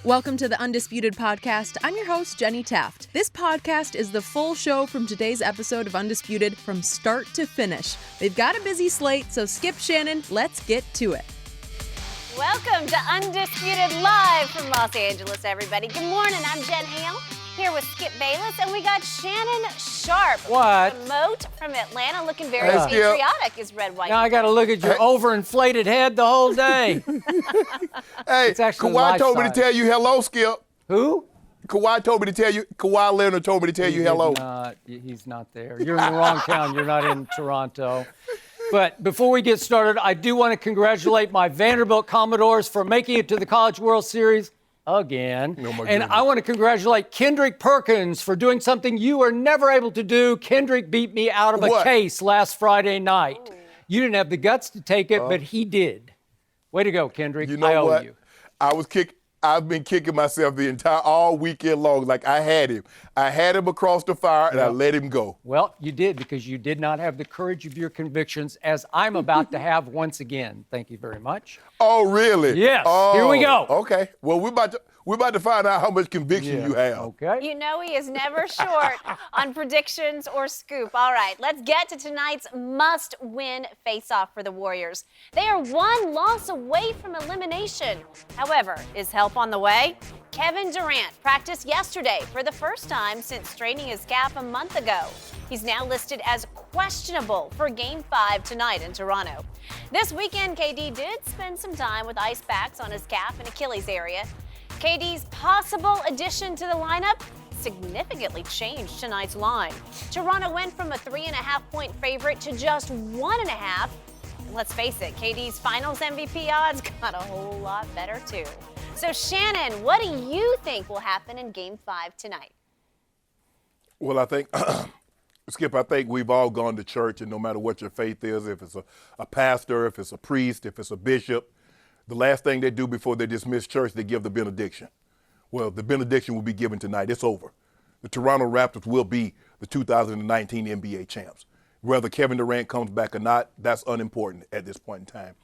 Welcome to the Undisputed podcast. I'm your host, Jenny Taft. This podcast is the full show from today's episode of Undisputed from start to finish. They've got a busy slate, so skip Shannon, let's get to it. Welcome to Undisputed Live from Los Angeles, everybody. Good morning, I'm Jen Hale, here with Skip Bayless, and we got Shannon Sharpe. What? The moat from Atlanta, looking very patriotic, is red, white. Now I got to look at your overinflated head the whole day. Hey, Kawhi told me to tell you hello, Skip. Who? Kawhi told me to tell you, Leonard told me to tell you hello. He's not there. You're in the wrong town. You're not in Toronto. But before we get started, I do want to congratulate my Vanderbilt Commodores for making it to the College World Series again. And I want to congratulate Kendrick Perkins for doing something you were never able to do. Kendrick beat me out of a case last Friday night. Ooh. You didn't have the guts to take it, but he did. Way to go, Kendrick. You know I owe what? you. I've been kicking myself all weekend long. Like I had him across the fire, and I let him go. Well, you did, because you did not have the courage of your convictions, as I'm about to have once again. Thank you very much. Oh, really? Yes. Oh, here we go. Okay. Well, we're about to find out how much conviction you have. Okay. You know he is never short on predictions or scoop. All right, let's get to tonight's must-win face-off for the Warriors. They are one loss away from elimination. However, is help on the way? Kevin Durant practiced yesterday for the first time since straining his calf a month ago. He's now listed as questionable for Game 5 tonight in Toronto. This weekend, KD did spend some time with ice packs on his calf and Achilles area. KD's possible addition to the lineup significantly changed tonight's line. Toronto went from a 3.5-point favorite to just 1.5. And let's face it, KD's finals MVP odds got a whole lot better too. So Shannon, what do you think will happen in Game 5 tonight? Well, I think, Skip, we've all gone to church, and no matter what your faith is, if it's a pastor, if it's a priest, if it's a bishop, the last thing they do before they dismiss church, they give the benediction. Well, the benediction will be given tonight. It's over. The Toronto Raptors will be the 2019 NBA champs. Whether Kevin Durant comes back or not, that's unimportant at this point in time.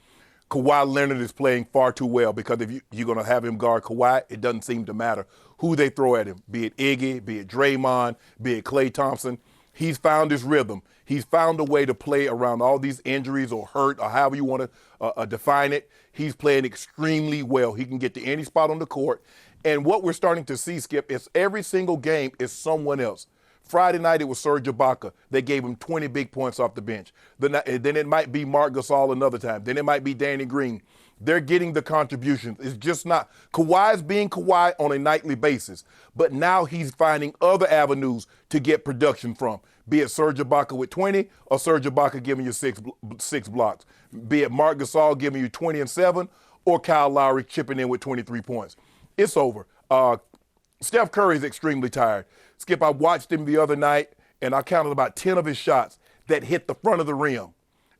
Kawhi Leonard is playing far too well, because if you're going to have him guard Kawhi, it doesn't seem to matter who they throw at him, be it Iggy, be it Draymond, be it Klay Thompson. He's found his rhythm. He's found a way to play around all these injuries or hurt or however you want to define it. He's playing extremely well. He can get to any spot on the court. And what we're starting to see, Skip, is every single game is someone else. Friday night, it was Serge Ibaka. They gave him 20 big points off the bench. Then it might be Marc Gasol another time. Then it might be Danny Green. They're getting the contributions. It's just not – Kawhi's being Kawhi on a nightly basis. But now he's finding other avenues to get production from, be it Serge Ibaka with 20 or Serge Ibaka giving you six blocks, be it Marc Gasol giving you 20 and 7 or Kyle Lowry chipping in with 23 points. It's over. Steph Curry is extremely tired. Skip, I watched him the other night, and I counted about 10 of his shots that hit the front of the rim.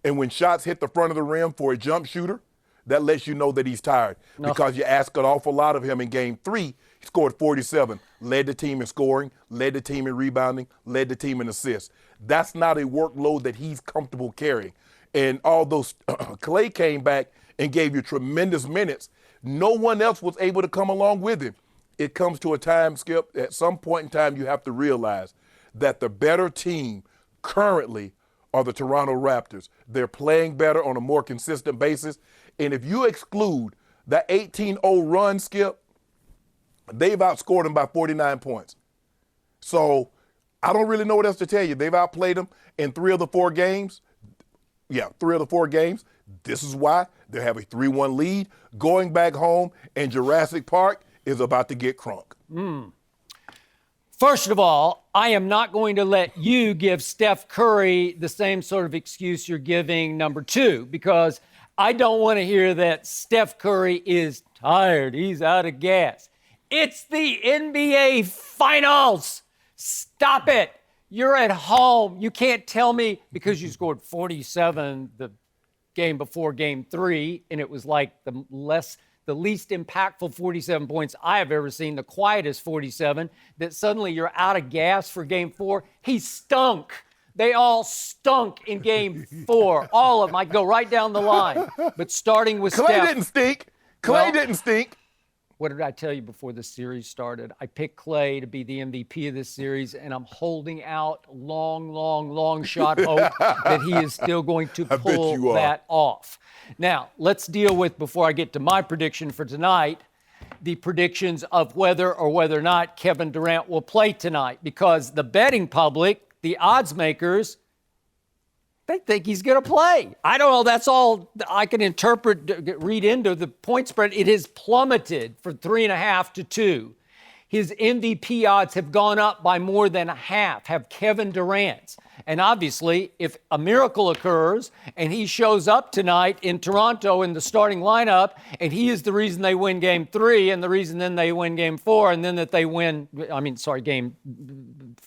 And when shots hit the front of the rim for a jump shooter, that lets you know that he's tired, because you ask an awful lot of him in Game 3. He scored 47, led the team in scoring, led the team in rebounding, led the team in assists. That's not a workload that he's comfortable carrying. And although Klay came back and gave you tremendous minutes, no one else was able to come along with him. It comes to a time, Skip, at some point in time you have to realize that the better team currently are the Toronto Raptors. They're playing better on a more consistent basis. And if you exclude that 18-0 run, Skip, they've outscored them by 49 points. So I don't really know what else to tell you. They've outplayed them in 3 of the 4 games. Yeah, 3 of the 4 games. This is why they have a 3-1 lead. Going back home, and Jurassic Park is about to get crunk. First of all, I am not going to let you give Steph Curry the same sort of excuse you're giving number 2, because I don't want to hear that Steph Curry is tired. He's out of gas. It's the NBA Finals. Stop it. You're at home. You can't tell me because you scored 47 the game before Game 3, and it was like the least impactful 47 points I have ever seen, the quietest 47, that suddenly you're out of gas for Game 4. He stunk. They all stunk in Game 4. All of them. I go right down the line. But starting with Klay Steph. didn't stink. Klay didn't stink. what did I tell you before the series started? I picked Clay to be the MVP of this series, and I'm holding out long shot hope that he is still going to pull that off. Now, let's deal with, before I get to my prediction for tonight, the predictions of whether or not Kevin Durant will play tonight, because the betting public, the odds makers, they think he's going to play. I don't know. That's all I can read into the point spread. It has plummeted from 3.5 to 2. His MVP odds have gone up by more than a half, have Kevin Durant's. And obviously, if a miracle occurs and he shows up tonight in Toronto in the starting lineup, and he is the reason they win Game 3 and the reason then they win Game 4 and then that they win, Game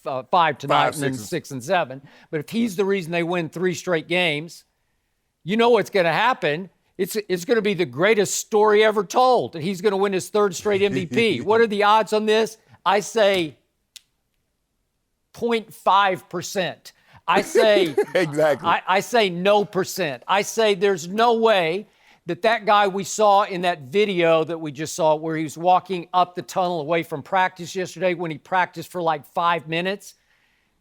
5 tonight and then 6 and 7. But if he's the reason they win 3 straight games, you know what's going to happen. It's going to be the greatest story ever told, that he's going to win his 3rd straight MVP. What are the odds on this? I say 0.5%. I say exactly. I say no percent. I say there's no way that guy we saw in that video that we just saw, where he was walking up the tunnel away from practice yesterday, when he practiced for like 5 minutes,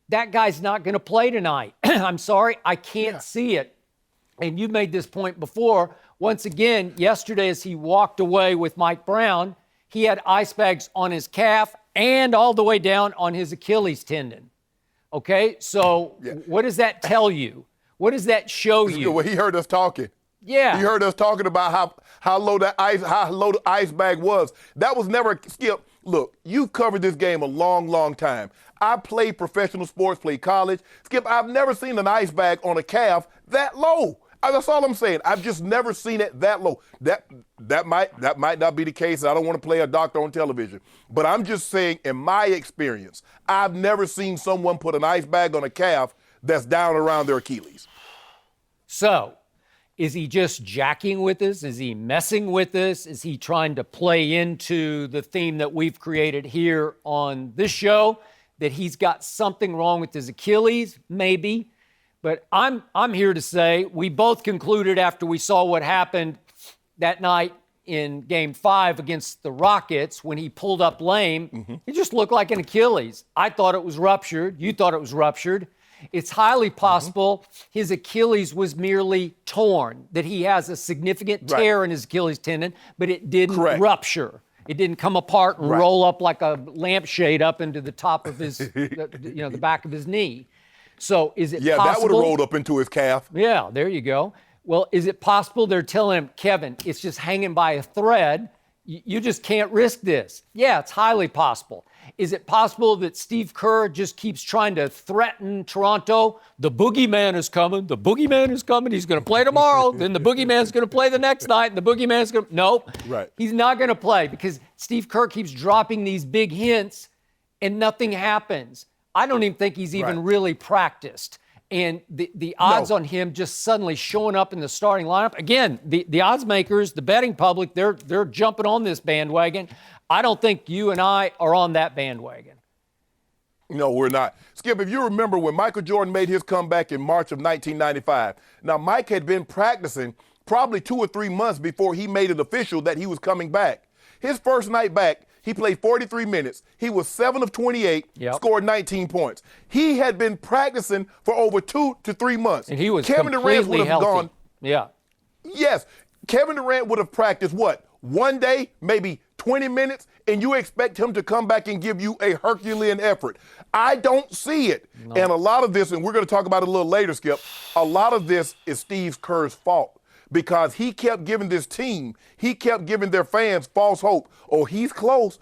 that guy's not going to play tonight. I'm sorry, I can't see it. And you made this point before. Once again, yesterday as he walked away with Mike Brown, he had ice bags on his calf and all the way down on his Achilles tendon. Okay, so what does that tell you? What does that show you? Well, he heard us talking. Yeah. He heard us talking about how low the ice bag was. That was never, Skip, look, you've covered this game a long time. I played professional sports, played college. Skip, I've never seen an ice bag on a calf that low. That's all I'm saying. I've just never seen it that low. That might not be the case. I don't want to play a doctor on television. But I'm just saying, in my experience, I've never seen someone put an ice bag on a calf that's down around their Achilles. So, is he just jacking with us? Is he messing with us? Is he trying to play into the theme that we've created here on this show, that he's got something wrong with his Achilles? Maybe. But I'm here to say we both concluded after we saw what happened that night in Game 5 against the Rockets when he pulled up lame, it just looked like an Achilles. I thought it was ruptured. You thought it was ruptured. It's highly possible his Achilles was merely torn, that he has a significant tear in his Achilles tendon, but it didn't rupture. It didn't come apart and roll up like a lampshade up into the top of his, the back of his knee. So is it possible? Yeah, that would have rolled up into his calf. Yeah, there you go. Well, is it possible they're telling him, Kevin, it's just hanging by a thread. You just can't risk this. Yeah, it's highly possible. Is it possible that Steve Kerr just keeps trying to threaten Toronto? The boogeyman is coming. The boogeyman is coming. He's going to play tomorrow. Then the boogeyman's going to play the next night. And the boogeyman's going to... Nope. Right. He's not going to play because Steve Kerr keeps dropping these big hints and nothing happens. I don't even think he's even really practiced. And the odds on him just suddenly showing up in the starting lineup, again, the odds makers, the betting public, they're jumping on this bandwagon. I don't think you and I are on that bandwagon. No, we're not. Skip, if you remember when Michael Jordan made his comeback in March of 1995, now Mike had been practicing probably 2 or 3 months before he made it official that he was coming back. His first night back, he played 43 minutes. He was 7 of 28, scored 19 points. He had been practicing for over 2 to 3 months. And he was Kevin Durant would have healthy. gone. Yeah. Yes. Kevin Durant would have practiced what? One day, maybe 20 minutes, and you expect him to come back and give you a Herculean effort. I don't see it. No. And a lot of this, and we're going to talk about it a little later, Skip, a lot of this is Steve Kerr's fault. Because he kept giving this team, he kept giving their fans false hope. Oh, he's close.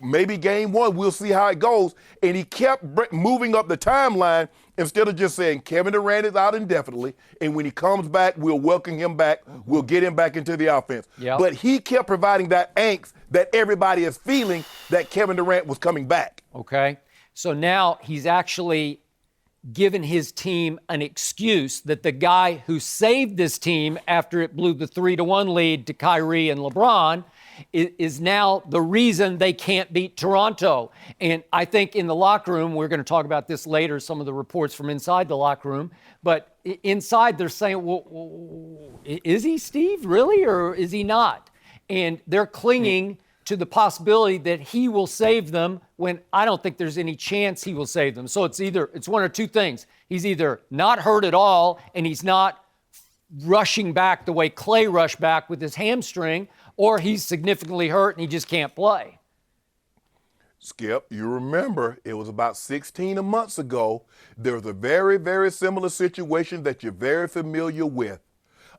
Maybe game 1, we'll see how it goes. And he kept moving up the timeline instead of just saying Kevin Durant is out indefinitely, and when he comes back, we'll welcome him back. We'll get him back into the offense. Yep. But he kept providing that angst that everybody is feeling that Kevin Durant was coming back. Okay. So now he's actually given his team an excuse that the guy who saved this team after it blew the 3-1 lead to Kyrie and LeBron is now the reason they can't beat Toronto. And I think in the locker room, we're going to talk about this later, some of the reports from inside the locker room, but inside they're saying, well, is he, Steve, really, or is he not? And they're clinging to the possibility that he will save them when I don't think there's any chance he will save them. So it's one or two things. He's either not hurt at all and he's not rushing back the way Clay rushed back with his hamstring, or he's significantly hurt and he just can't play. Skip, you remember it was about 16 months ago. There was a very, very similar situation that you're very familiar with.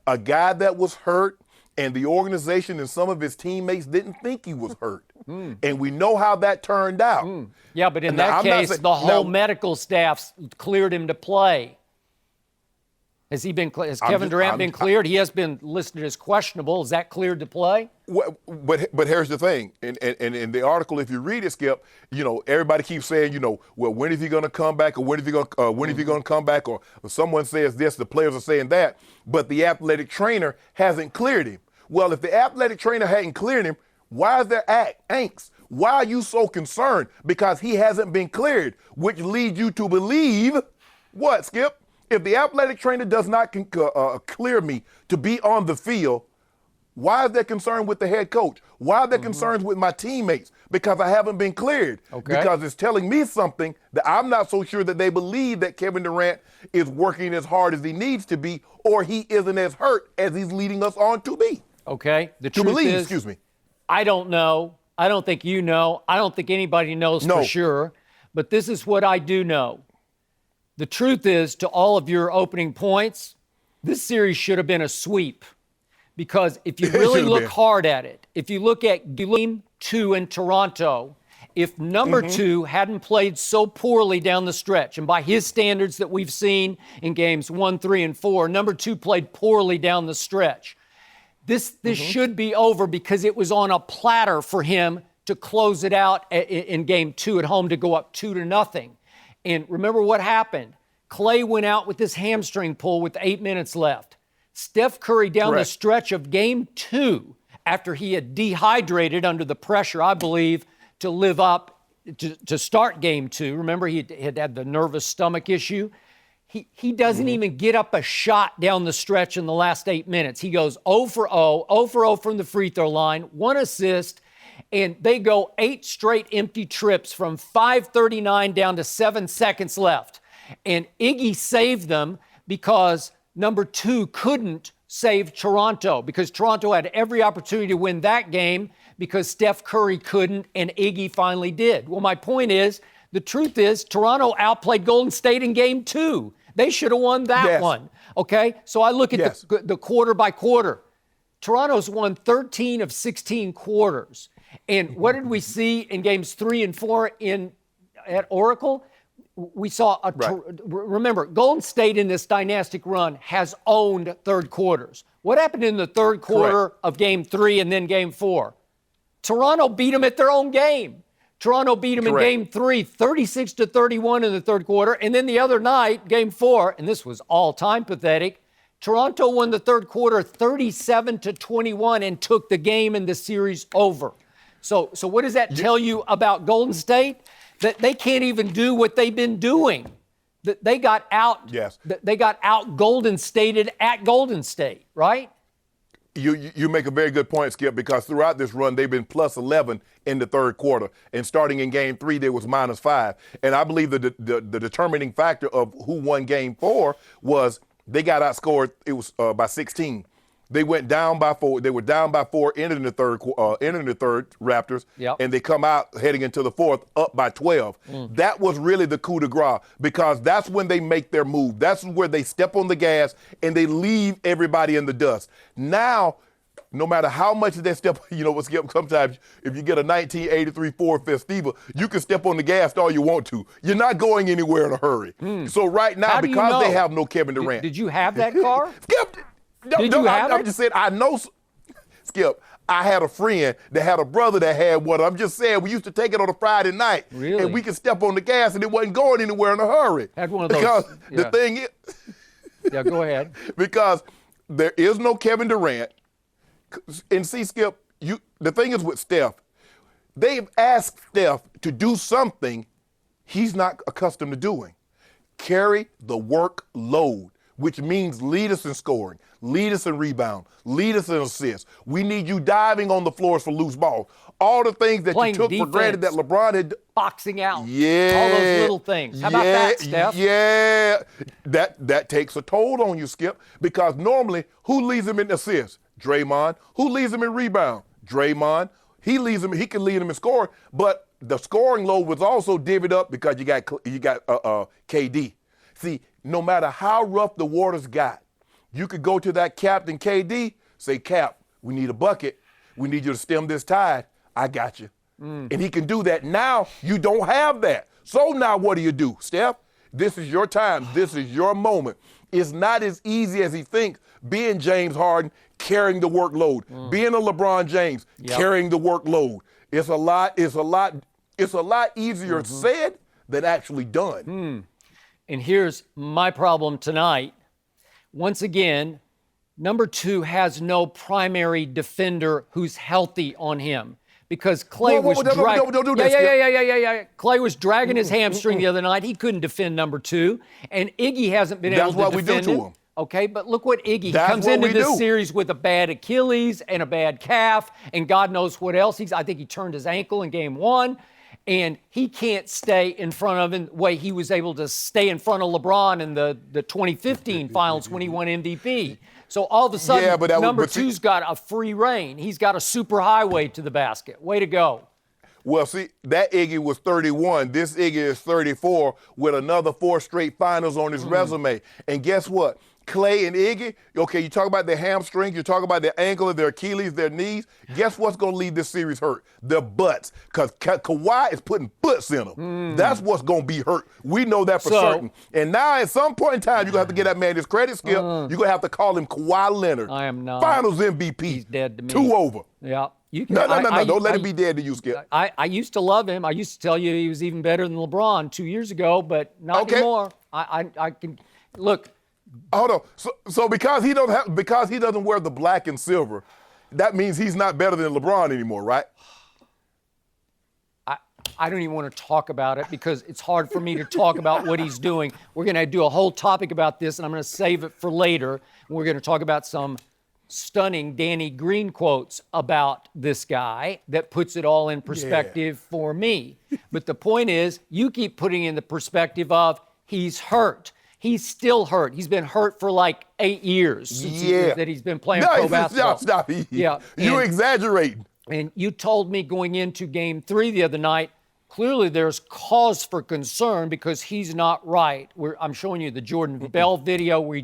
A guy that was hurt, and the organization and some of his teammates didn't think he was hurt. And we know how that turned out. Yeah, but in Now, that I'm not case, saying- the whole now- medical staff cleared him to play. Has Kevin Durant been cleared? He has been listed as questionable. Is that cleared to play? But here's the thing. In the article, if you read it, Skip, everybody keeps saying, well, when is he going to come back, or when is he going to come back, or someone says this, the players are saying that, but the athletic trainer hasn't cleared him. Well, if the athletic trainer hadn't cleared him, why is there angst? Why are you so concerned? Because he hasn't been cleared, which leads you to believe what, Skip? If the athletic trainer does not clear me to be on the field, why is there concern with the head coach? Why are there concerns with my teammates? Because I haven't been cleared. Okay. Because it's telling me something that I'm not so sure that they believe that Kevin Durant is working as hard as he needs to be, or he isn't as hurt as he's leading us on to be. Okay. The To truth believe, is, excuse me. I don't know. I don't think you know. I don't think anybody knows for sure. But this is what I do know. The truth is, to all of your opening points, this series should have been a sweep. Because if you really look hard at it, if you look at Game 2 in Toronto, if number 2 hadn't played so poorly down the stretch, and by his standards that we've seen in games 1, 3, and 4, number 2 played poorly down the stretch. This should be over because it was on a platter for him to close it out in Game 2 at home to go up 2-0. And remember what happened. Clay went out with this hamstring pull with 8 minutes left. Steph Curry down the stretch of Game 2, after he had dehydrated under the pressure, I believe, to live up to start Game 2. Remember, he had the nervous stomach issue. He doesn't even get up a shot down the stretch in the last 8 minutes. He goes 0 for 0 from the free throw line, 1 assist, and they go 8 straight empty trips from 5:39 down to 7 seconds left. And Iggy saved them because number 2 couldn't save Toronto, because Toronto had every opportunity to win that game because Steph Curry couldn't and Iggy finally did. Well, my point is, the truth is, Toronto outplayed Golden State in Game 2. They should have won that one, okay? So I look at the quarter by quarter. Toronto's won 13 of 16 quarters. And what did we see in Games 3 and 4 at Oracle? We saw remember, Golden State in this dynastic run has owned third quarters. What happened in the third quarter of Game 3 and then Game 4? Toronto beat them at their own game. Toronto beat them in Game 3, 36-31 in the third quarter. And then the other night, Game 4, and this was all-time pathetic, Toronto won the third quarter 37-21 and took the game and the series over. So what does that tell you about Golden State? That they can't even do what they've been doing. That they got out. They got out Golden Stated at Golden State, right? You make a very good point, Skip, because throughout this run, they've been plus 11 in the third quarter. And starting in Game 3, there was -5. And I believe the determining factor of who won Game 4 was they got outscored. It was by 16. They went down by 4. They were down by 4 entering the third Raptors, and they come out heading into the fourth up by 12. That was really the coup de grace, because that's when they make their move. That's where they step on the gas and they leave everybody in the dust. Now, no matter how much they step, sometimes if you get a 1983 Ford Festiva, you can step on the gas all you want to. You're not going anywhere in a hurry. So right now, because they have no Kevin Durant. Did you have that car? Skip, I'm just saying, I know, Skip, I had a friend that had a brother that had one. I'm just saying, we used to take it on a Friday night. Really? And we could step on the gas and it wasn't going anywhere in a hurry. Had one of those. Because the thing is. Yeah, go ahead. Because there is no Kevin Durant. And see, Skip, the thing is with Steph, they've asked Steph to do something he's not accustomed to doing. Carry the workload, which means lead us in scoring, Lead us in rebound. Lead us in assists. We need you diving on the floors for loose balls. All the things that Playing you took defense, for granted that LeBron had. Boxing out. Yeah. All those little things. How about that, Steph? Yeah. That takes a toll on you, Skip, because normally who leads him in assists? Draymond. Who leads him in rebound? Draymond. He can lead him in scoring, but the scoring load was also divvied up because you got KD. See, no matter how rough the waters got, you could go to that captain KD, say, Cap, we need a bucket. We need you to stem this tide. I got you. And he can do that. Now you don't have that. So now what do? Steph, this is your time. This is your moment. It's not as easy as he thinks being James Harden, carrying the workload, being a LeBron James, carrying the workload. It's a lot easier said than actually done. And here's my problem tonight. Once again, number 2 has no primary defender who's healthy on him because Clay was dragging. Clay was dragging his hamstring the other night. He couldn't defend number 2, and Iggy hasn't been able to defend him. That's what we do to him. Okay, but look what Iggy comes into this series with a bad Achilles and a bad calf, and God knows what else. I think he turned his ankle in game 1. And he can't stay in front of him the way he was able to stay in front of LeBron in the 2015 finals when he won MVP. So all of a sudden, number 2's got a free reign. He's got a super highway to the basket. Way to go. Well, see, that Iggy was 31. This Iggy is 34 with another 4 straight finals on his resume. And guess what? Clay and Iggy, okay, you talk about their hamstrings, you talk about their ankle, their Achilles, their knees. Guess what's going to leave this series hurt? Their butts, because Kawhi is putting butts in them. That's what's going to be hurt. We know that for certain. And now at some point in time, you're going to have to get that man his credit, Skip. You're going to have to call him Kawhi Leonard. I am not. Finals MVP. He's dead to me. 2 over. Yeah. You can, No. Don't let him be dead to you, Skip. I used to love him. I used to tell you he was even better than LeBron 2 years ago, but not anymore. I can look. Hold on. So because he doesn't wear the black and silver, that means he's not better than LeBron anymore, right? I don't even want to talk about it because it's hard for me to talk about what he's doing. We're going to do a whole topic about this, and I'm going to save it for later. We're going to talk about some stunning Danny Green quotes about this guy that puts it all in perspective for me. But the point is, you keep putting in the perspective of he's hurt. He's still hurt. He's been hurt for like 8 years since that he's been playing pro basketball. Stop. You're exaggerating. And you told me going into game 3 the other night, clearly there's cause for concern because he's not right. I'm showing you the Jordan Bell video where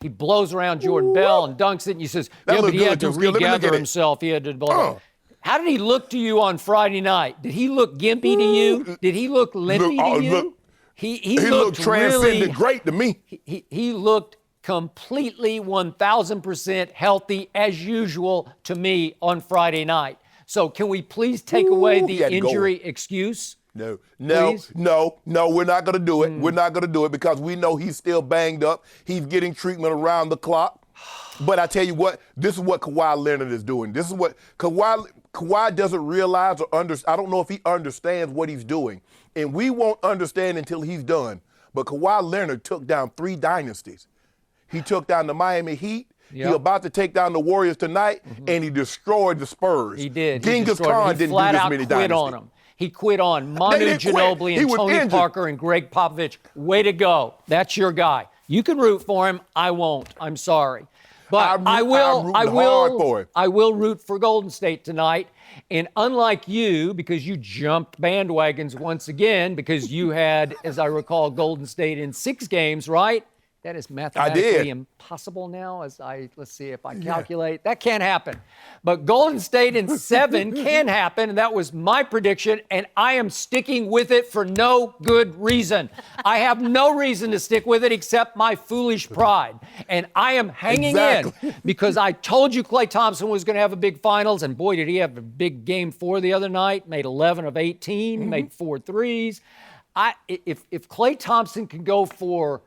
he blows around Jordan Bell and dunks it, and he says, but he had to regather himself. He had to blow. How did he look to you on Friday night? Did he look gimpy to you? Did he look limpy to you? He looked transcendent great to me. He looked completely 1,000% healthy as usual to me on Friday night. So can we please take away the injury excuse? No, we're not going to do it. We're not going to do it because we know he's still banged up. He's getting treatment around the clock. But I tell you what, this is what Kawhi Leonard is doing. This is what Kawhi doesn't realize or understand. I don't know if he understands what he's doing. And we won't understand until he's done. But Kawhi Leonard took down 3 dynasties. He took down the Miami Heat. Yep. He's about to take down the Warriors tonight, and he destroyed the Spurs. He did. Genghis Khan didn't do this many dynasties. On him. He quit on Manu Ginobili and Tony Parker and Greg Popovich. Way to go. That's your guy. You can root for him. I won't. I'm sorry. But I will root for Golden State tonight. And unlike you, because you jumped bandwagons once again, because you had, as I recall, Golden State in 6 games, right? That is mathematically impossible now. Let's see if I calculate. That can't happen. But Golden State in 7 can happen, and that was my prediction, and I am sticking with it for no good reason. I have no reason to stick with it except my foolish pride. And I am hanging in because I told you Klay Thompson was going to have a big finals, and boy, did he have a big game 4 the other night. Made 11 of 18, made 4 threes. If Klay Thompson can go for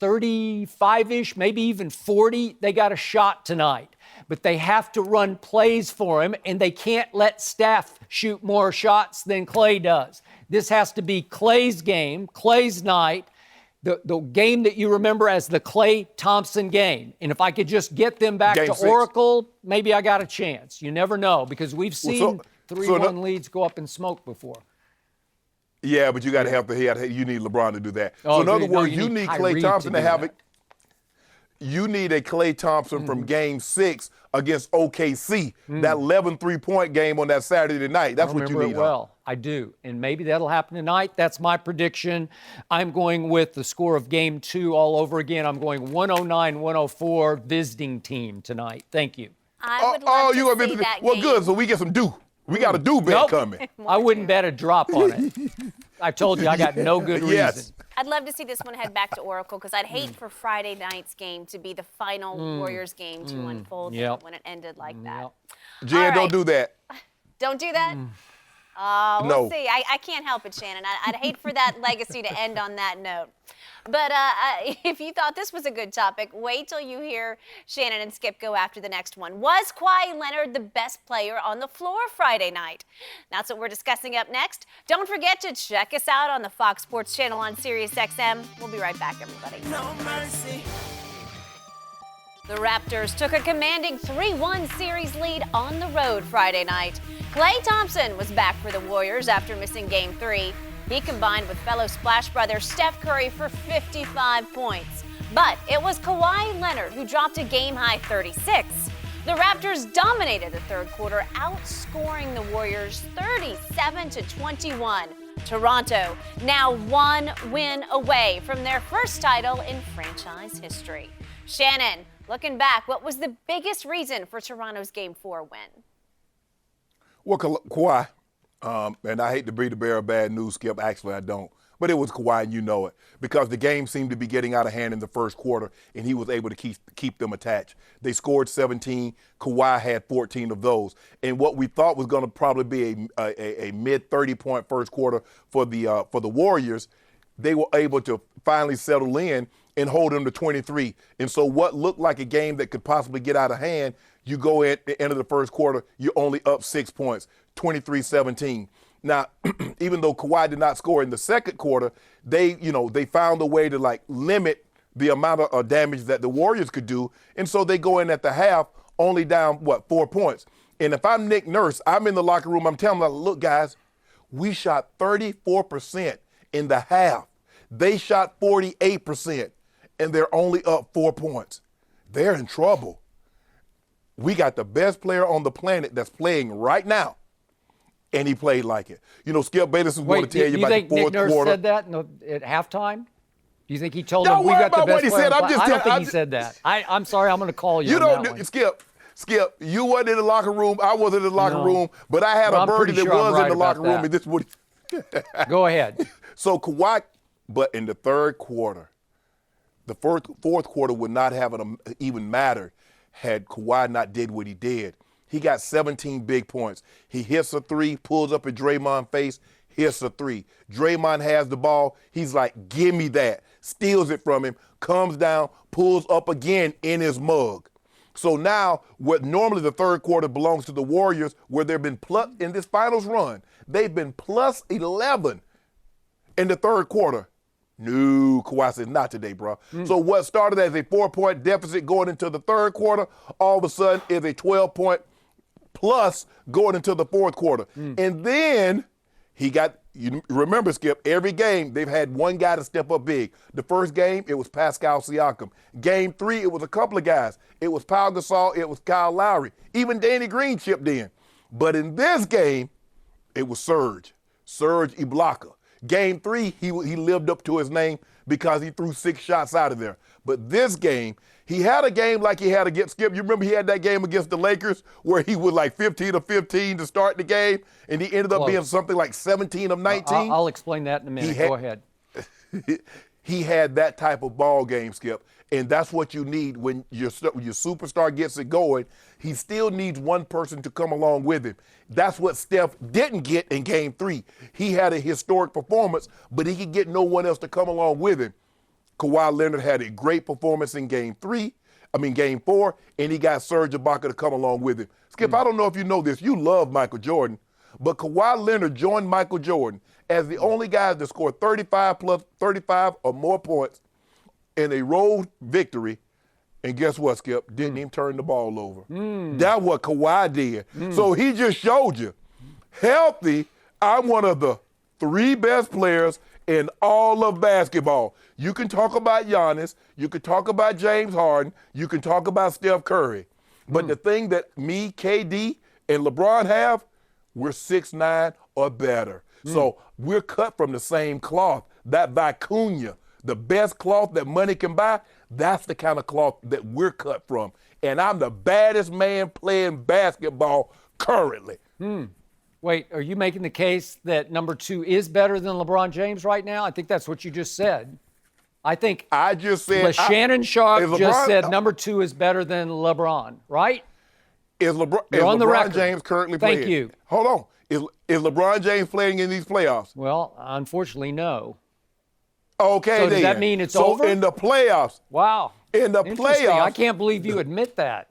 35-ish, maybe even 40, they got a shot tonight. But they have to run plays for him, and they can't let Steph shoot more shots than Klay does. This has to be Klay's game, Klay's night. the game that you remember as the Klay Thompson game. And if I could just get them back Game to 6. Oracle, maybe I got a chance. You never know, because we've seen 3-1 leads go up in smoke before. Yeah, but you got to have you need LeBron to do that. Oh, so in other words, you you need need Kyrie Klay Thompson to to do have that. it. You need a Klay Thompson from Game 6 against OKC, that 11 3-point game on that Saturday night. That's what you remember need. it well. I do, and maybe that'll happen tonight. That's my prediction. I'm going with the score of Game 2 all over again. I'm going 109-104 visiting team tonight. Thank you. I would love you to gonna see be that well, game. good. So we get some do. We got a do bet Nope. coming. I wouldn't bet a drop on it. I told you I got no good Yes. reason. I'd love to see this one head back to Oracle, because I'd hate for Friday night's game to be the final Warriors game to unfold Yep. when it ended like that. Yep. Jen, All don't right. do that. Don't do that? We'll No. see. I can't help it, Shannon. I'd hate for that legacy to end on that note. But if you thought this was a good topic, wait till you hear Shannon and Skip go after the next one. Was Kawhi Leonard the best player on the floor Friday night? That's what we're discussing up next. Don't forget to check us out on the Fox Sports channel on SiriusXM. We'll be right back, everybody. No mercy. The Raptors took a commanding 3-1 series lead on the road Friday night. Klay Thompson was back for the Warriors after missing Game 3. He combined with fellow Splash brother Steph Curry for 55 points. But it was Kawhi Leonard who dropped a game-high 36. The Raptors dominated the third quarter, outscoring the Warriors 37-21. Toronto now one win away from their first title in franchise history. Shannon, looking back, what was the biggest reason for Toronto's Game 4 win? Well, Kawhi, and I hate to be the bearer of bad news, Skip. Actually, I don't. But it was Kawhi, and you know it, because the game seemed to be getting out of hand in the first quarter, and he was able to keep them attached. They scored 17. Kawhi had 14 of those. And what we thought was going to probably be a mid-30-point first quarter for the Warriors, they were able to finally settle in and hold them to 23. And so what looked like a game that could possibly get out of hand, you go at the end of the first quarter, you're only up 6 points, 23-17. Now, even though Kawhi did not score in the second quarter, they found a way to limit the amount of damage that the Warriors could do. And so they go in at the half only down, 4 points. And if I'm Nick Nurse, I'm in the locker room, I'm telling them, look, guys, we shot 34% in the half. They shot 48%, and they're only up 4 points. They're in trouble. We got the best player on the planet that's playing right now, and he played like it. Skip Bayless is going to tell you about the fourth do you think Nick Nurse quarter. said that at halftime? Do you think he told Don't him we worry got the about best what he player said. on the I'm just I don't telling- think he said that. I'm sorry, I'm going to call you You on don't that do, one. Skip, you wasn't in the locker room. I wasn't in the locker No. room, but I had Well, a I'm birdie pretty that sure I'm was right in the about locker room, that. and this is what Go ahead. So Kawhi, but in the third quarter, the fourth quarter would not have even mattered had Kawhi not did what he did. He got 17 big points. He hits a three, pulls up at Draymond's face, hits a three. Draymond has the ball. He's like, give me that. Steals it from him, comes down, pulls up again in his mug. So now, what normally the third quarter belongs to the Warriors, where they've been in this finals run, they've been plus 11 in the third quarter. No, Kawhi said, not today, bro. So what started as a 4-point deficit going into the third quarter, all of a sudden is a 12-point plus going into the fourth quarter. And then you remember, Skip, every game they've had one guy to step up big. The first game, it was Pascal Siakam. Game 3, it was a couple of guys. It was Pau Gasol, it was Kyle Lowry. Even Danny Green chipped in. But in this game, it was Serge Ibaka. Game 3, he lived up to his name because he threw 6 shots out of there. But this game, he had a game like he had against Skip. You remember he had that game against the Lakers where he was like 15 of 15 to start the game, and he ended up being something like 17 of 19. I'll explain that in a minute. Go ahead. He had that type of ball game, Skip, and that's what you need when your superstar gets it going. He still needs one person to come along with him. That's what Steph didn't get in Game 3. He had a historic performance, but he could get no one else to come along with him. Kawhi Leonard had a great performance in Game 4, and he got Serge Ibaka to come along with him. Skip, I don't know if you know this. You love Michael Jordan, but Kawhi Leonard joined Michael Jordan as the only guy to score 35 or more points in a road victory. And guess what, Skip? Didn't even turn the ball over. That's what Kawhi did. So he just showed you, healthy, I'm one of the 3 best players in all of basketball. You can talk about Giannis, you can talk about James Harden, you can talk about Steph Curry. But the thing that me, KD, and LeBron have, we're 6'9" or better. So we're cut from the same cloth. That vicuña, the best cloth that money can buy, that's the kind of cloth that we're cut from. And I'm the baddest man playing basketball currently. Wait, are you making the case that number 2 is better than LeBron James right now? I think that's what you just said. I just said Shannon Sharpe just said number 2 is better than LeBron, right? Is LeBron James currently playing? Thank you. Hold on. Is LeBron James playing in these playoffs? Well, unfortunately, no. Okay, so does that mean it's over? So in the playoffs. Wow. In the playoffs. I can't believe you admit that.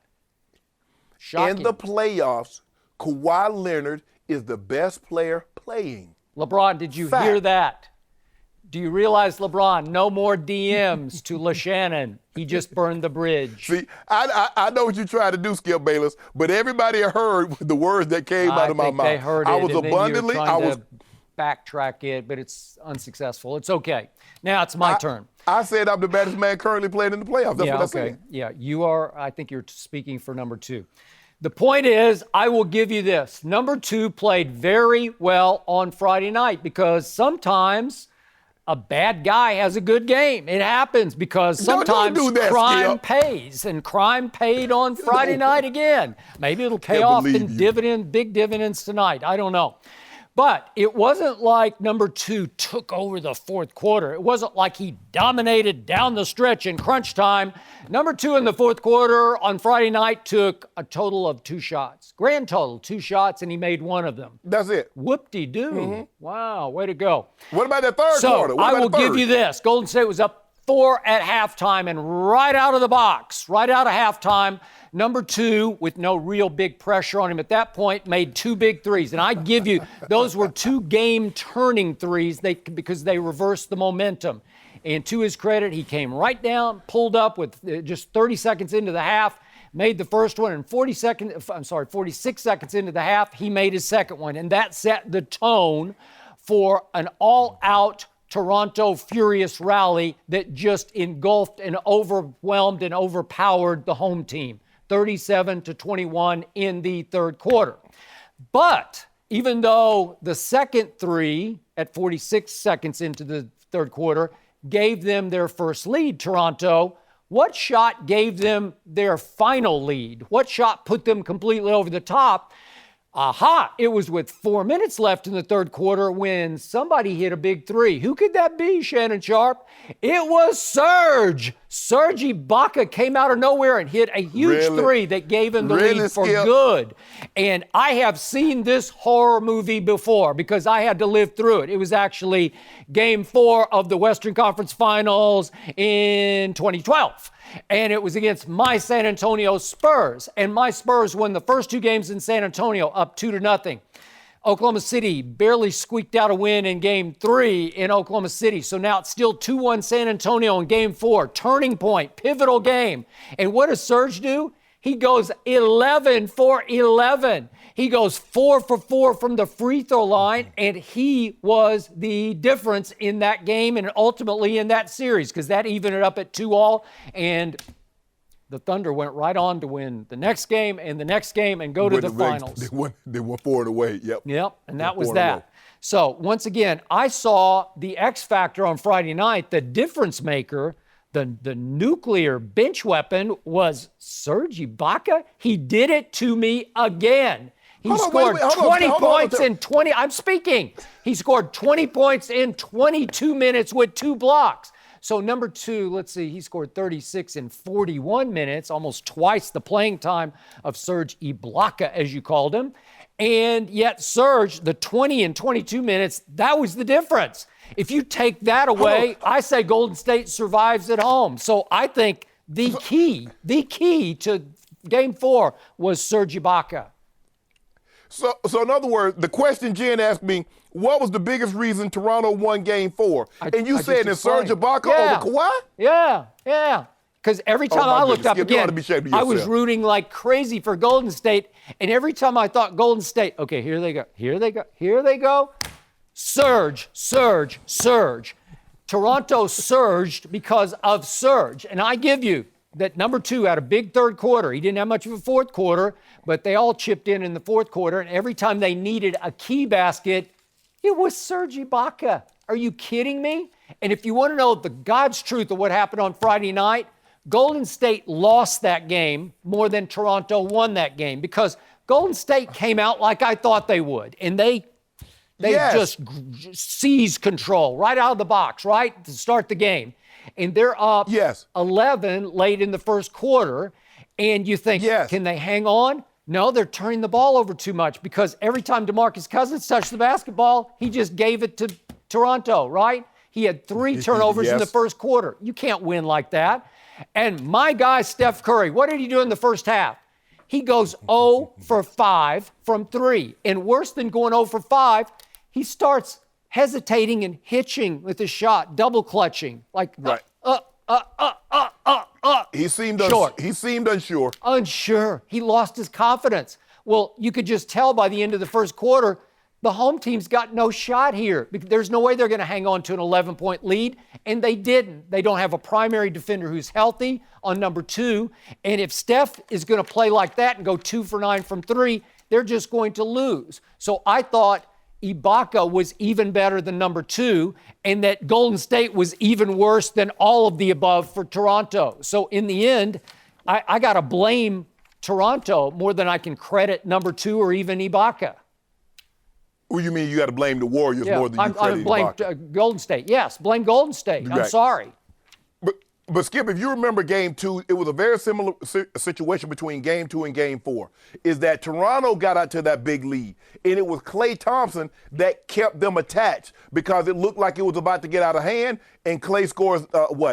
Shocking. In the playoffs, Kawhi Leonard is the best player playing. LeBron, did you hear that? Do you realize, LeBron, no more DMs to Shannon. He just burned the bridge. See, I know what you tried to do, Skip Bayless, but everybody heard the words that came out of my mouth. They heard it. I was and abundantly. Then you were trying to backtrack it, but it's unsuccessful. It's okay. Now it's my turn. I said I'm the baddest man currently playing in the playoffs. That's what I said. Yeah, you are. I think you're speaking for number 2. The point is, I will give you this. Number 2 played very well on Friday night because sometimes a bad guy has a good game. It happens because sometimes crime pays, and crime paid on Friday night again. Maybe it'll pay off in big dividends tonight. I don't know. But it wasn't like number 2 took over the fourth quarter. It wasn't like he dominated down the stretch in crunch time. Number 2 in the fourth quarter on Friday night took a total of 2 shots. Grand total, 2 shots, and he made 1 of them. That's it. Whoop-de-doo. Wow, way to go. What about the third quarter? So I will give you this. Golden State was up 4 at halftime, and right out of the box, right out of halftime, number 2, with no real big pressure on him at that point, made 2 big threes. And I give you, those were 2 game-turning threes because they reversed the momentum. And to his credit, he came right down, pulled up with just 30 seconds into the half, made the first one, and 46 seconds into the half, he made his second one. And that set the tone for an all-out Toronto furious rally that just engulfed and overwhelmed and overpowered the home team, 37-21 in the third quarter. But even though the second 3 at 46 seconds into the third quarter gave them their first lead, Toronto, what shot gave them their final lead? What shot put them completely over the top? It was with 4 minutes left in the third quarter when somebody hit a big 3. Who could that be, Shannon Sharpe? It was Serge. Serge Ibaka came out of nowhere and hit a huge 3 that gave him the lead for good. And I have seen this horror movie before because I had to live through it. It was actually Game 4 of the Western Conference Finals in 2012. And it was against my San Antonio Spurs. And my Spurs won the first 2 games in San Antonio up 2-0. Oklahoma City barely squeaked out a win in Game 3 in Oklahoma City. So now it's still 2-1 San Antonio in Game 4. Turning point, pivotal game. And what does Serge do? He goes 11 for 11. He goes 4 for 4 from the free throw line, and he was the difference in that game and ultimately in that series because that evened it up at 2-all, and the Thunder went right on to win the next game and the next game and go to the finals. They won 4 in a way, Yep, and that was that. So once again, I saw the X factor on Friday night, the difference maker. The nuclear bench weapon was Serge Ibaka. He did it to me again. He scored 20 points in 20. I'm speaking. He scored 20 points in 22 minutes with 2 blocks. So number 2, let's see, he scored 36 in 41 minutes, almost twice the playing time of Serge Ibaka, as you called him. And yet Serge, the 20 and 22 minutes, that was the difference. If you take that away, I say Golden State survives at home. So I think the key to Game 4 was Serge Ibaka. So in other words, the question Jen asked me, what was the biggest reason Toronto won Game 4? And you said it's Serge Ibaka over Kawhi? Yeah. Because every time I looked up again, I was rooting like crazy for Golden State. And every time I thought Golden State, okay, here they go. Surge. Toronto surged because of Serge. And I give you that number 2 had a big third quarter. He didn't have much of a fourth quarter, but they all chipped in the fourth quarter. And every time they needed a key basket, it was Serge Ibaka. Are you kidding me? And if you want to know the God's truth of what happened on Friday night, Golden State lost that game more than Toronto won that game because Golden State came out like I thought they would. And they just seized control right out of the box, right, to start the game. And they're up 11 late in the first quarter. And you think, can they hang on? No, they're turning the ball over too much because every time DeMarcus Cousins touched the basketball, he just gave it to Toronto, right? He had 3 turnovers in the first quarter. You can't win like that. And my guy, Steph Curry, what did he do in the first half? He goes 0 for 5 from 3. And worse than going 0 for 5, he starts hesitating and hitching with his shot, double clutching. Like, He seemed unsure. Unsure. He lost his confidence. Well, you could just tell by the end of the first quarter, the home team's got no shot here. There's no way they're going to hang on to an 11-point lead, and they didn't. They don't have a primary defender who's healthy on number 2, and if Steph is going to play like that and go 2 for 9 from 3, they're just going to lose. So I thought Ibaka was even better than number 2, and that Golden State was even worse than all of the above for Toronto. So in the end, I got to blame Toronto more than I can credit number 2 or even Ibaka. Well, you mean you got to blame the Warriors more than you credit Ibaka? I blame Golden State. Yes, blame Golden State. Right. I'm sorry. But Skip, if you remember Game 2, it was a very similar situation between Game 2 and Game 4, is that Toronto got out to that big lead, and it was Klay Thompson that kept them attached because it looked like it was about to get out of hand, and Klay scores,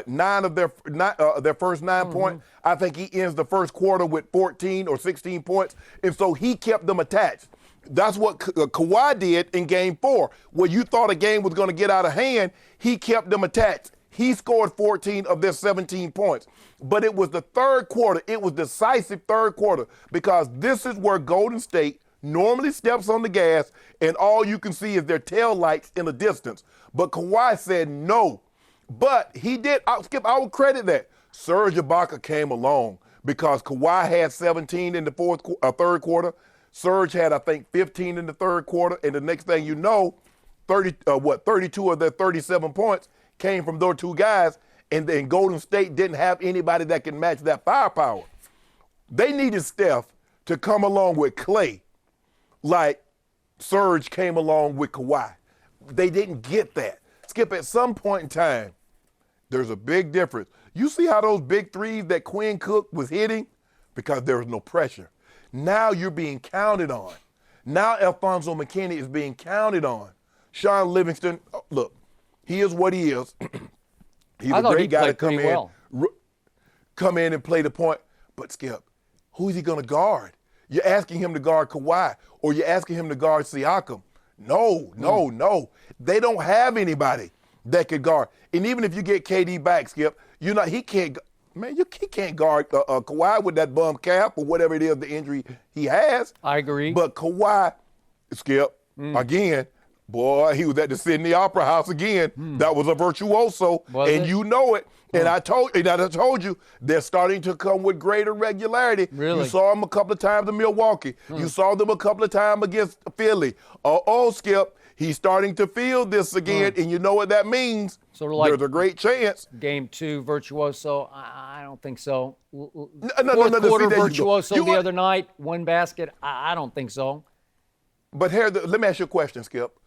9 of their first 9 points. I think he ends the first quarter with 14 or 16 points, and so he kept them attached. That's what Kawhi did in Game 4. Where you thought a game was going to get out of hand, he kept them attached. He scored 14 of their 17 points. But it was the third quarter. It was decisive third quarter because this is where Golden State normally steps on the gas and all you can see is their tail lights in the distance. But Kawhi said no. But he did, Skip, I would credit that. Serge Ibaka came along because Kawhi had 17 in the third quarter. Serge had, I think, 15 in the third quarter. And the next thing you know, 32 of their 37 points came from those 2 guys, and then Golden State didn't have anybody that can match that firepower. They needed Steph to come along with Klay like Serge came along with Kawhi. They didn't get that. Skip, at some point in time, there's a big difference. You see how those big threes that Quinn Cook was hitting? Because there was no pressure. Now you're being counted on. Now Alfonso McKinney is being counted on. Sean Livingston, look, he is what he is. He's a great guy to come in and play the point. But Skip, who is he going to guard? You're asking him to guard Kawhi, or you're asking him to guard Siakam. No. They don't have anybody that could guard. And even if you get KD back, Skip, he can't. Man, he can't guard Kawhi with that bum calf or whatever it is, the injury he has. I agree. But Kawhi, Skip, again. Boy, he was at the Sydney Opera House again. That was a virtuoso, you know it. And I told you, they're starting to come with greater regularity. Really? You saw them a couple of times in Milwaukee. You saw them a couple of times against Philly. Skip, he's starting to feel this again, and you know what that means. Sort of like there's a great chance. Game 2 virtuoso, I don't think so. Fourth quarter virtuoso the other night, 1 basket, I don't think so. But here, let me ask you a question, Skip.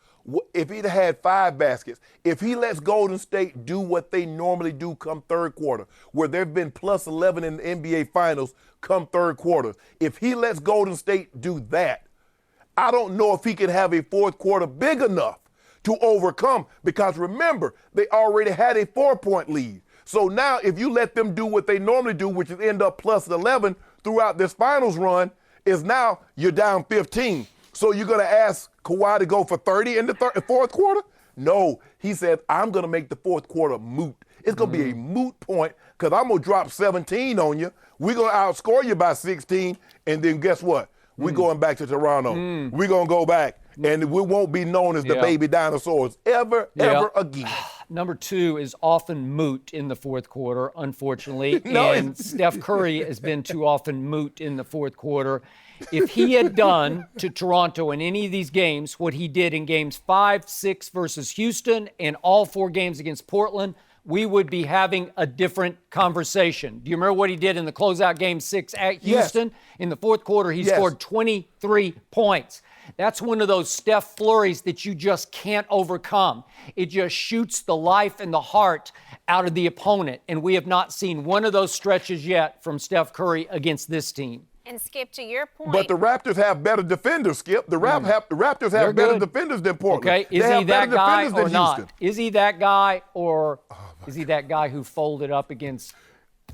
If he'd had 5 baskets, if he lets Golden State do what they normally do come third quarter, where they've been plus 11 in the NBA Finals come third quarter, if he lets Golden State do that, I don't know if he can have a fourth quarter big enough to overcome, because remember, they already had a 4-point lead. So now if you let them do what they normally do, which is end up plus 11 throughout this finals run, is now you're down 15. So you're going to ask Kawhi to go for 30 in the fourth quarter? No. He said, I'm going to make the fourth quarter moot. It's going to be a moot point because I'm going to drop 17 on you. We're going to outscore you by 16, and then guess what? We're going back to Toronto. We're going to go back, and we won't be known as the baby dinosaurs ever again. Number 2 is often moot in the fourth quarter, unfortunately. And Steph Curry has been too often moot in the fourth quarter. If he had done to Toronto in any of these games what he did in games 5, 6 versus Houston and all 4 games against Portland, we would be having a different conversation. Do you remember what he did in the closeout game 6 at Houston? Yes. In the fourth quarter, he scored 23 points. That's one of those Steph flurries that you just can't overcome. It just shoots the life and the heart out of the opponent. And we have not seen one of those stretches yet from Steph Curry against this team. And Skip, to your point. But the Raptors have better defenders, Skip. The Raptors have better defenders than Portland. Okay, is he that guy or not? Is he that guy or is he that guy who folded up against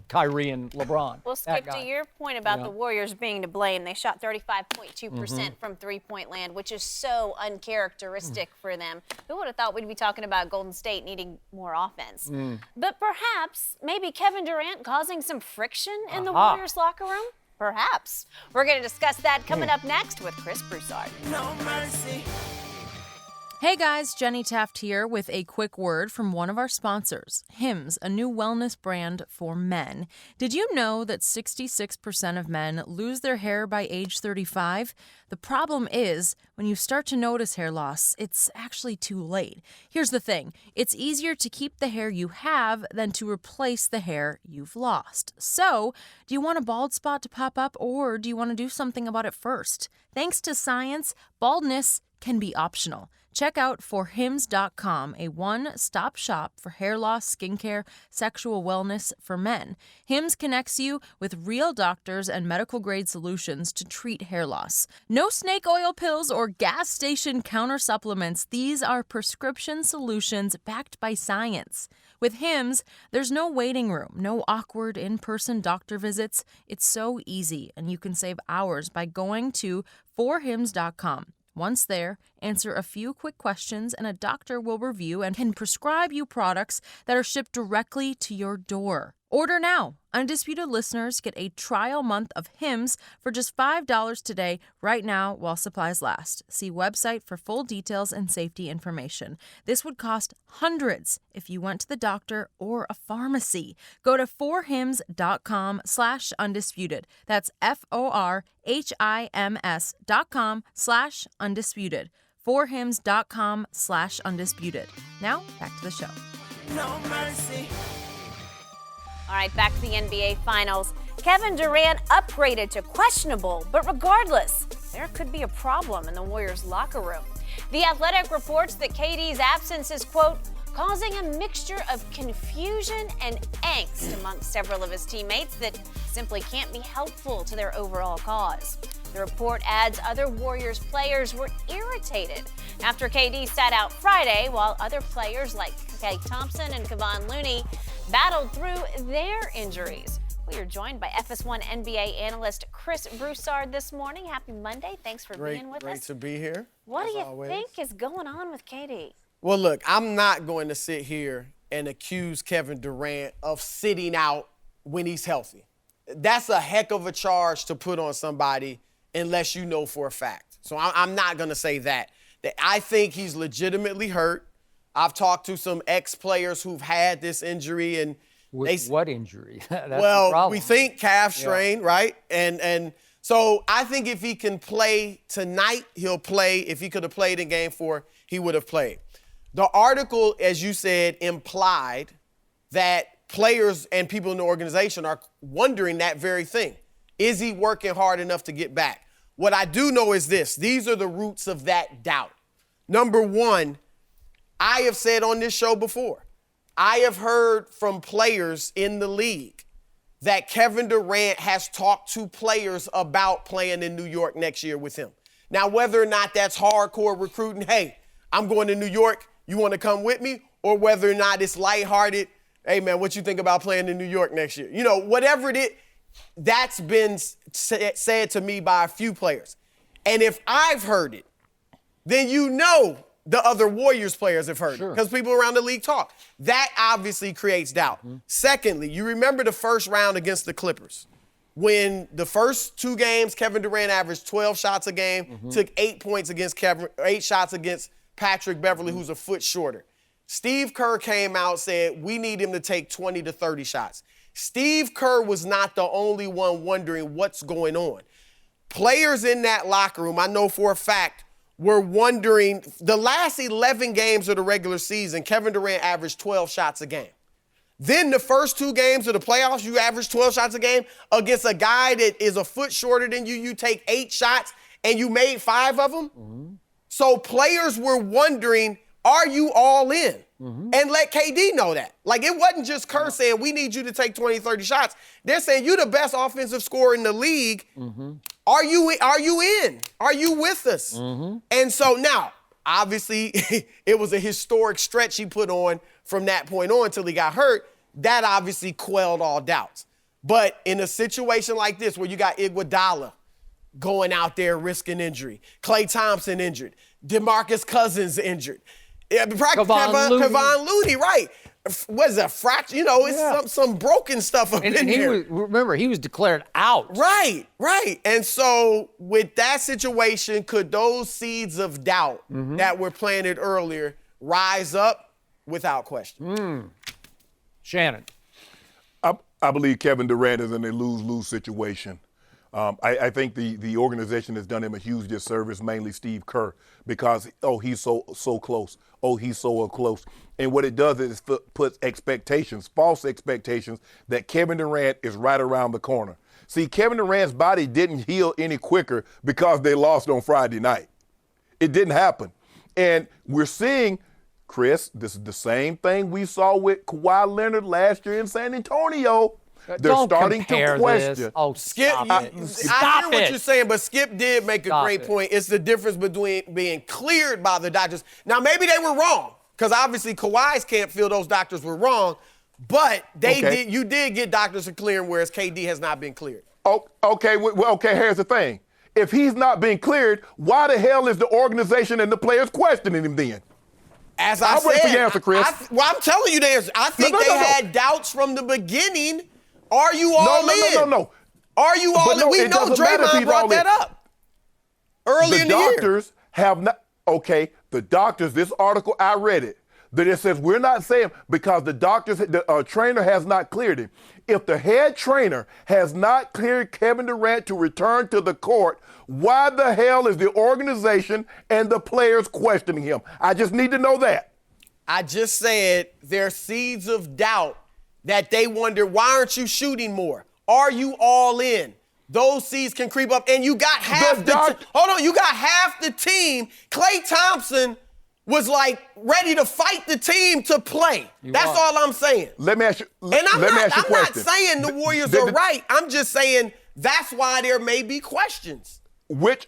Kyrie and LeBron? Well, Skip, to your point about the Warriors being to blame, they shot 35.2% from three-point land, which is so uncharacteristic for them. Who would have thought we'd be talking about Golden State needing more offense? But perhaps maybe Kevin Durant causing some friction in the Warriors locker room? Perhaps. We're going to discuss that coming up next with Chris Broussard. No mercy. Hey guys, Jenny Taft here with a quick word from one of our sponsors, Hims, a new wellness brand for men. Did you know that 66% of men lose their hair by age 35? The problem is, when you start to notice hair loss, it's actually too late. Here's the thing. It's easier to keep the hair you have than to replace the hair you've lost. So, do you want a bald spot to pop up, or do you want to do something about it first? Thanks to science, baldness can be optional. Check out forhims.com, a one-stop shop for hair loss, skincare, sexual wellness for men. Hims connects you with real doctors and medical-grade solutions to treat hair loss. No snake oil pills or gas station counter supplements. These are prescription solutions backed by science. With Hims, there's no waiting room, no awkward in-person doctor visits. It's so easy, and you can save hours by going to forhims.com. Once there, answer a few quick questions and a doctor will review and can prescribe you products that are shipped directly to your door. Order now. Undisputed listeners get a trial month of Hims for just $5 today, right now, while supplies last. See website for full details and safety information. This would cost hundreds if you went to the doctor or a pharmacy. Go to forhims.com/undisputed. That's FORHIMS.com/undisputed. forhims.com/undisputed. Now, back to the show. No mercy. All right, back to the NBA Finals. Kevin Durant upgraded to questionable, but regardless, there could be a problem in the Warriors' locker room. The Athletic reports that KD's absence is, quote, causing a mixture of confusion and angst amongst several of his teammates that simply can't be helpful to their overall cause. The report adds other Warriors players were irritated after KD sat out Friday, while other players like Klay Thompson and Kevon Looney battled through their injuries. We are joined by FS1 NBA analyst Chris Broussard this morning. Happy Monday. Thanks for being with us. Great to be here. What do you think is going on with KD? Well, look, I'm not going to sit here and accuse Kevin Durant of sitting out when he's healthy. That's a heck of a charge to put on somebody unless you know for a fact. So I'm not going to say that. I think he's legitimately hurt. I've talked to some ex-players who've had this injury. And what injury? That's the well, problem. we think calf strain, right? And so I think if he can play tonight, he'll play. If he could have played in Game 4, he would have played. The article, as you said, implied that players and people in the organization are wondering that very thing. Is he working hard enough to get back? What I do know is this. These are the roots of that doubt. Number one, I have said on this show before, I have heard from players in the league that Kevin Durant has talked to players about playing in New York next year with him. Now, whether or not that's hardcore recruiting, hey, I'm going to New York, you want to come with me? Or whether or not it's lighthearted, hey, man, what you think about playing in New York next year? You know, whatever it is, that's been said to me by a few players. And if I've heard it, then you know the other Warriors players have heard it because people around the league talk. That obviously creates doubt. Secondly, you remember the first round against the Clippers when the first 2 games, Kevin Durant averaged 12 shots a game, took 8 shots against Patrick Beverly, who's a foot shorter. Steve Kerr came out, said, we need him to take 20 to 30 shots. Steve Kerr was not the only one wondering what's going on. Players in that locker room, I know for a fact, were wondering, the last 11 games of the regular season, Kevin Durant averaged 12 shots a game. Then the first 2 games of the playoffs, you average 12 shots a game against a guy that is a foot shorter than you. You take 8 shots and you made 5 of them. So players were wondering, are you all in? And let KD know that. Like, it wasn't just Kerr saying, we need you to take 20, 30 shots. They're saying, you're the best offensive scorer in the league. Are you in? Are you with us? And so now, obviously, it was a historic stretch he put on from that point on until he got hurt. That obviously quelled all doubts. But in a situation like this where you got Iguodala going out there risking injury, Klay Thompson injured, DeMarcus Cousins injured, Kevon Looney, right. What is that, fracture? You know, it's some broken stuff up in here. Remember, he was declared out. Right. And so with that situation, could those seeds of doubt that were planted earlier rise up? Without question. Shannon. I believe Kevin Durant is in a lose-lose situation. I think the organization has done him a huge disservice, mainly Steve Kerr, because, he's so close. He's so close. And what it does is puts expectations, false expectations, that Kevin Durant is right around the corner. See, Kevin Durant's body didn't heal any quicker because they lost on Friday night. It didn't happen. And we're seeing, Chris, this is the same thing we saw with Kawhi Leonard last year in San Antonio. They're starting to question. This. Oh, Skip, I hear what you're saying, but Skip did make a great point. It's the difference between being cleared by the doctors. Now, maybe they were wrong, because obviously Kawhi's camp feel those doctors were wrong, but you did get doctors to clear him, whereas KD has not been cleared. Okay, here's the thing. If he's not being cleared, why the hell is the organization and the players questioning him then? As I said, for your answer, Chris. I'm telling you the answer. I think they had doubts from the beginning. Are you all in? No. Are you all in? We know Draymond brought that up early in the year. The doctors have not, the doctors, this article, I read it, that it says we're not saying because the doctors, the trainer has not cleared him. If the head trainer has not cleared Kevin Durant to return to the court, why the hell is the organization and the players questioning him? I just need to know that. I just said there are seeds of doubt that they wonder, why aren't you shooting more? Are you all in? Those seeds can creep up, and you got half you got half the team. Klay Thompson was like ready to fight the team to play. That's all I'm saying. Let me ask you. And I'm not saying the Warriors are right. I'm just saying that's why there may be questions. Which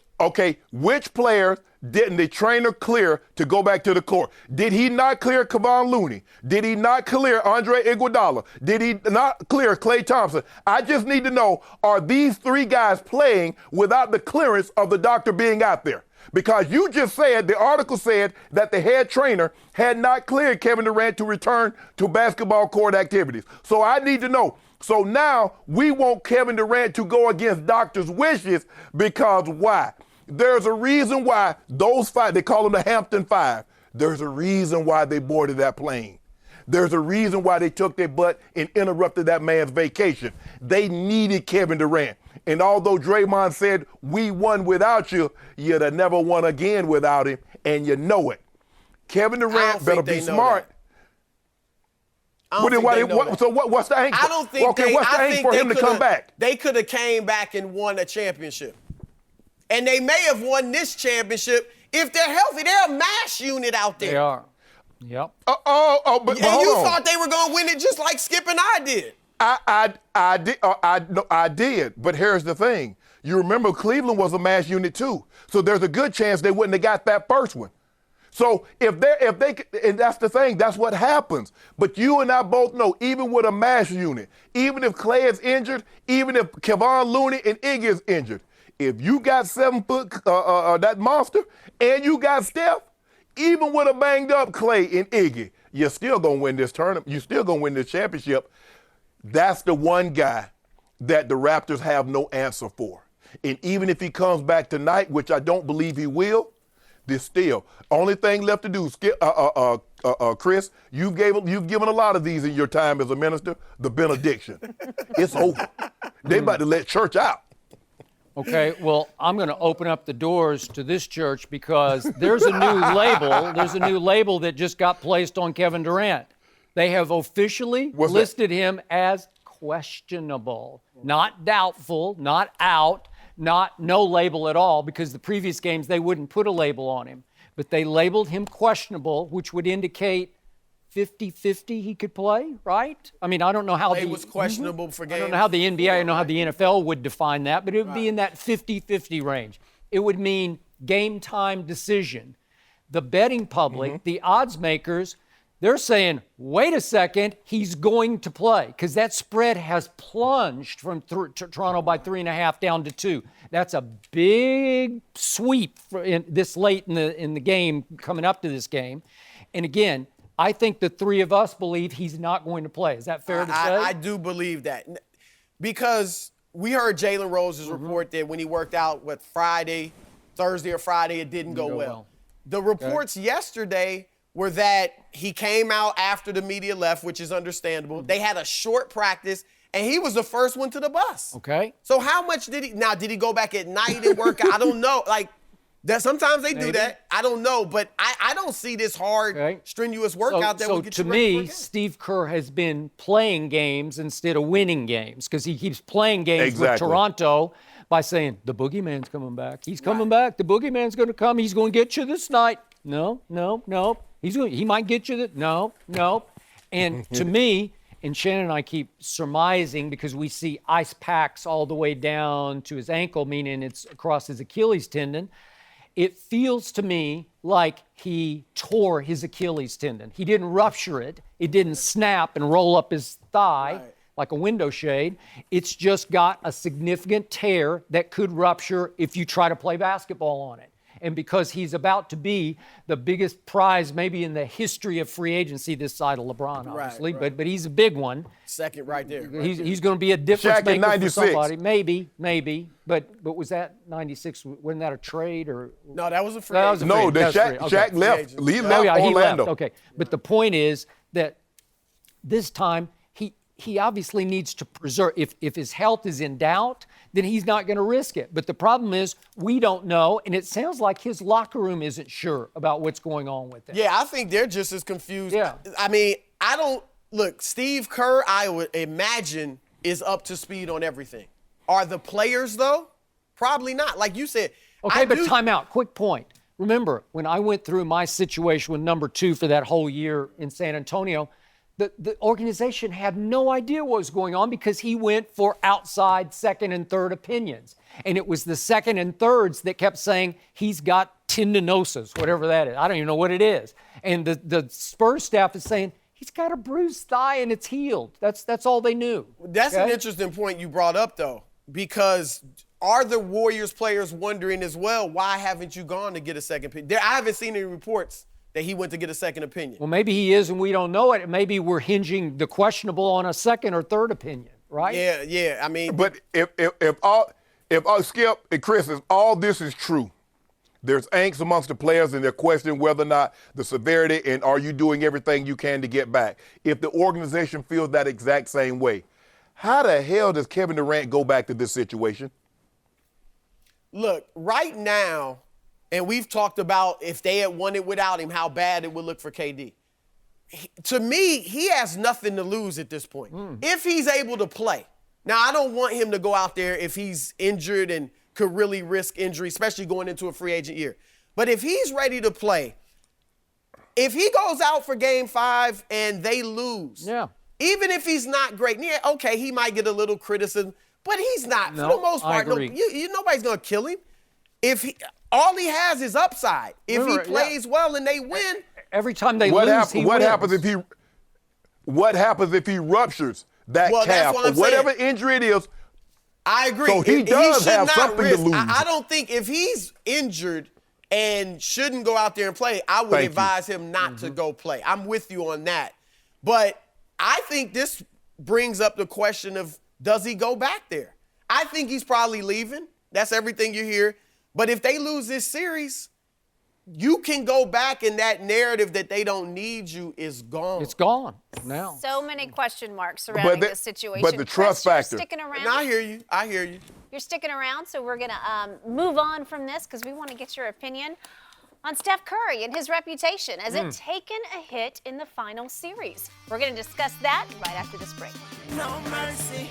players didn't the trainer clear to go back to the court? Did he not clear Kevon Looney? Did he not clear Andre Iguodala? Did he not clear Klay Thompson? I just need to know, are these 3 guys playing without the clearance of the doctor being out there? Because you just said, the article said that the head trainer had not cleared Kevin Durant to return to basketball court activities. So I need to know. So now we want Kevin Durant to go against doctors' wishes because why? There's a reason why those 5, they call them the Hampton 5. There's a reason why they boarded that plane. There's a reason why they took their butt and interrupted that man's vacation. They needed Kevin Durant. And although Draymond said, we won without you, you'd have never won again without him, and you know it. Kevin Durant better be smart. What's the angle? I don't think what's the angle for him to come back? They could have came back and won a championship. And they may have won this championship if they're healthy. They're a mass unit out there. They are. Yep. But and you thought they were going to win it just like Skip and I did. I did. But here's the thing. You remember Cleveland was a mass unit too. So there's a good chance they wouldn't have got that first one. So if they, and that's the thing, that's what happens. But you and I both know, even with a mass unit, even if Klay is injured, even if Kevon Looney and Iggy is injured, If you got 7 foot that monster and you got Steph, even with a banged up Clay and Iggy, you're still gonna win this tournament. You're still gonna win this championship. That's the one guy that the Raptors have no answer for. And even if he comes back tonight, which I don't believe he will, there's still only thing left to do. Chris, you've given a lot of these in your time as a minister. The benediction, it's over. They about to let church out. Okay, well, I'm going to open up the doors to this church because there's a new label. There's a new label that just got placed on Kevin Durant. They have officially listed him as questionable, not doubtful, not out, not no label at all, because the previous games they wouldn't put a label on him. But they labeled him questionable, which would indicate 50-50 he could play, right? I mean, I don't know how He was questionable for games. I don't know how the NBA, I don't know how the NFL would define that, but it would be in that 50-50 range. It would mean game time decision. The betting public, the odds makers, they're saying, wait a second, he's going to play, because that spread has plunged from Toronto by 3.5 down to 2. That's a big sweep this late in the game, coming up to this game. And again, I think the three of us believe he's not going to play. Is that fair to say? I do believe that. Because we heard Jalen Rose's report that when he worked out, Thursday or Friday, it didn't go well. The reports yesterday were that he came out after the media left, which is understandable. They had a short practice, and he was the first one to the bus. Okay. So how much did he go back at night and work out? I don't know. Sometimes they do that. I don't know, but I don't see this hard, strenuous workout that will get you ready for a game. So to me, Steve Kerr has been playing games instead of winning games, because he keeps playing games with Toronto by saying, the boogeyman's coming back. He's coming back. The boogeyman's going to come. He's going to get you this night. No. He might get you. No. And to me, and Shannon and I keep surmising, because we see ice packs all the way down to his ankle, meaning it's across his Achilles tendon. It feels to me like he tore his Achilles tendon. He didn't rupture it. It didn't snap and roll up his thigh like a window shade. It's just got a significant tear that could rupture if you try to play basketball on it. And because he's about to be the biggest prize maybe in the history of free agency this side of LeBron, obviously, but he's a big one. Second right there. He's going to be a difference Shaq in maker for 96. somebody. Maybe. But was that 96? Wasn't that a trade or? No, that was a free. Shaq left. He left He Orlando. left. Okay, but the point is that this time he obviously needs to preserve. If his health is in doubt, then he's not going to risk it. But the problem is we don't know, and it sounds like his locker room isn't sure about what's going on with it. Yeah, I think they're just as confused. Yeah. I mean, Steve Kerr, I would imagine, is up to speed on everything. Are the players, though? Probably not. Like you said. Okay, but time out. Quick point. Remember, when I went through my situation with number 2 for that whole year in San Antonio, the organization had no idea what was going on, because he went for outside second and third opinions. And it was the second and thirds that kept saying he's got tendinosis, whatever that is. I don't even know what it is. And the Spurs staff is saying he's got a bruised thigh and it's healed. That's all they knew. That's an interesting point you brought up, though, because are the Warriors players wondering as well, why haven't you gone to get a second opinion? I haven't seen any reports that he went to get a second opinion. Well, maybe he is and we don't know it. Maybe we're hinging the questionable on a second or third opinion, right? Yeah. I mean, But if Skip and Chris, if all this is true, there's angst amongst the players and they're questioning whether or not the severity and are you doing everything you can to get back. If the organization feels that exact same way, how the hell does Kevin Durant go back to this situation? Look, right now, and we've talked about if they had won it without him, how bad it would look for KD. To me, he has nothing to lose at this point. If he's able to play. Now, I don't want him to go out there if he's injured and could really risk injury, especially going into a free agent year. But if he's ready to play, if he goes out for game 5 and they lose, even if he's not great, okay, he might get a little criticism, but he's not. For the most part, nobody's going to kill him. All he has is upside. If he plays well and they win. Every time they lose, he what wins. What happens if he ruptures that calf or whatever injury it is? I agree. So he does should have not something risk. to lose. I don't think if he's injured and shouldn't go out there and play, I would advise him not to go play. I'm with you on that. But I think this brings up the question of, does he go back there? I think he's probably leaving. That's everything you hear. But if they lose this series, you can go back, and that narrative that they don't need you is gone. It's gone now. So many question marks surrounding this situation. But the trust Chris, factor. You're sticking around. And I hear you. I hear you. You're sticking around, so we're going to move on from this because we want to get your opinion on Steph Curry and his reputation. Has it taken a hit in the final series? We're going to discuss that right after this break. No mercy.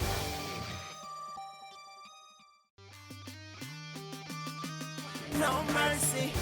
No mercy.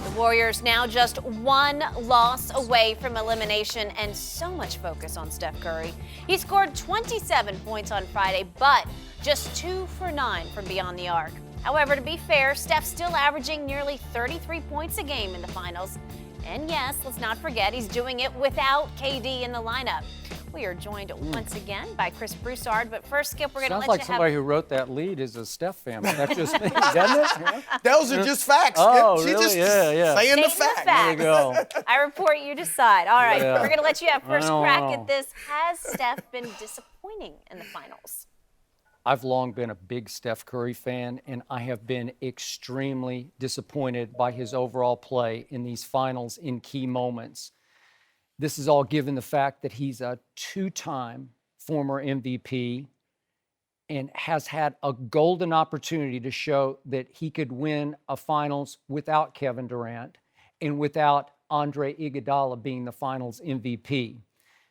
The Warriors now just one loss away from elimination, and so much focus on Steph Curry. He scored 27 points on Friday, but just 2 for 9 from beyond the arc. However, to be fair, Steph's still averaging nearly 33 points a game in the finals. And yes, let's not forget, he's doing it without KD in the lineup. We are joined once again by Chris Broussard, but first, Skip, we're going to let Sounds like you somebody who wrote that lead is a Steph fan. That's just me, doesn't it? Those are just facts. Oh, She's really? just Yeah. saying the Statement of facts. There you go. I report, you decide. All right, Yeah. we're going to let you have first I don't crack know. at this. Has Steph been disappointing in the finals? I've long been a big Steph Curry fan, and I have been extremely disappointed by his overall play in these finals in key moments. This is all given the fact that he's a 2-time former MVP and has had a golden opportunity to show that he could win a finals without Kevin Durant and without Andre Iguodala being the finals MVP.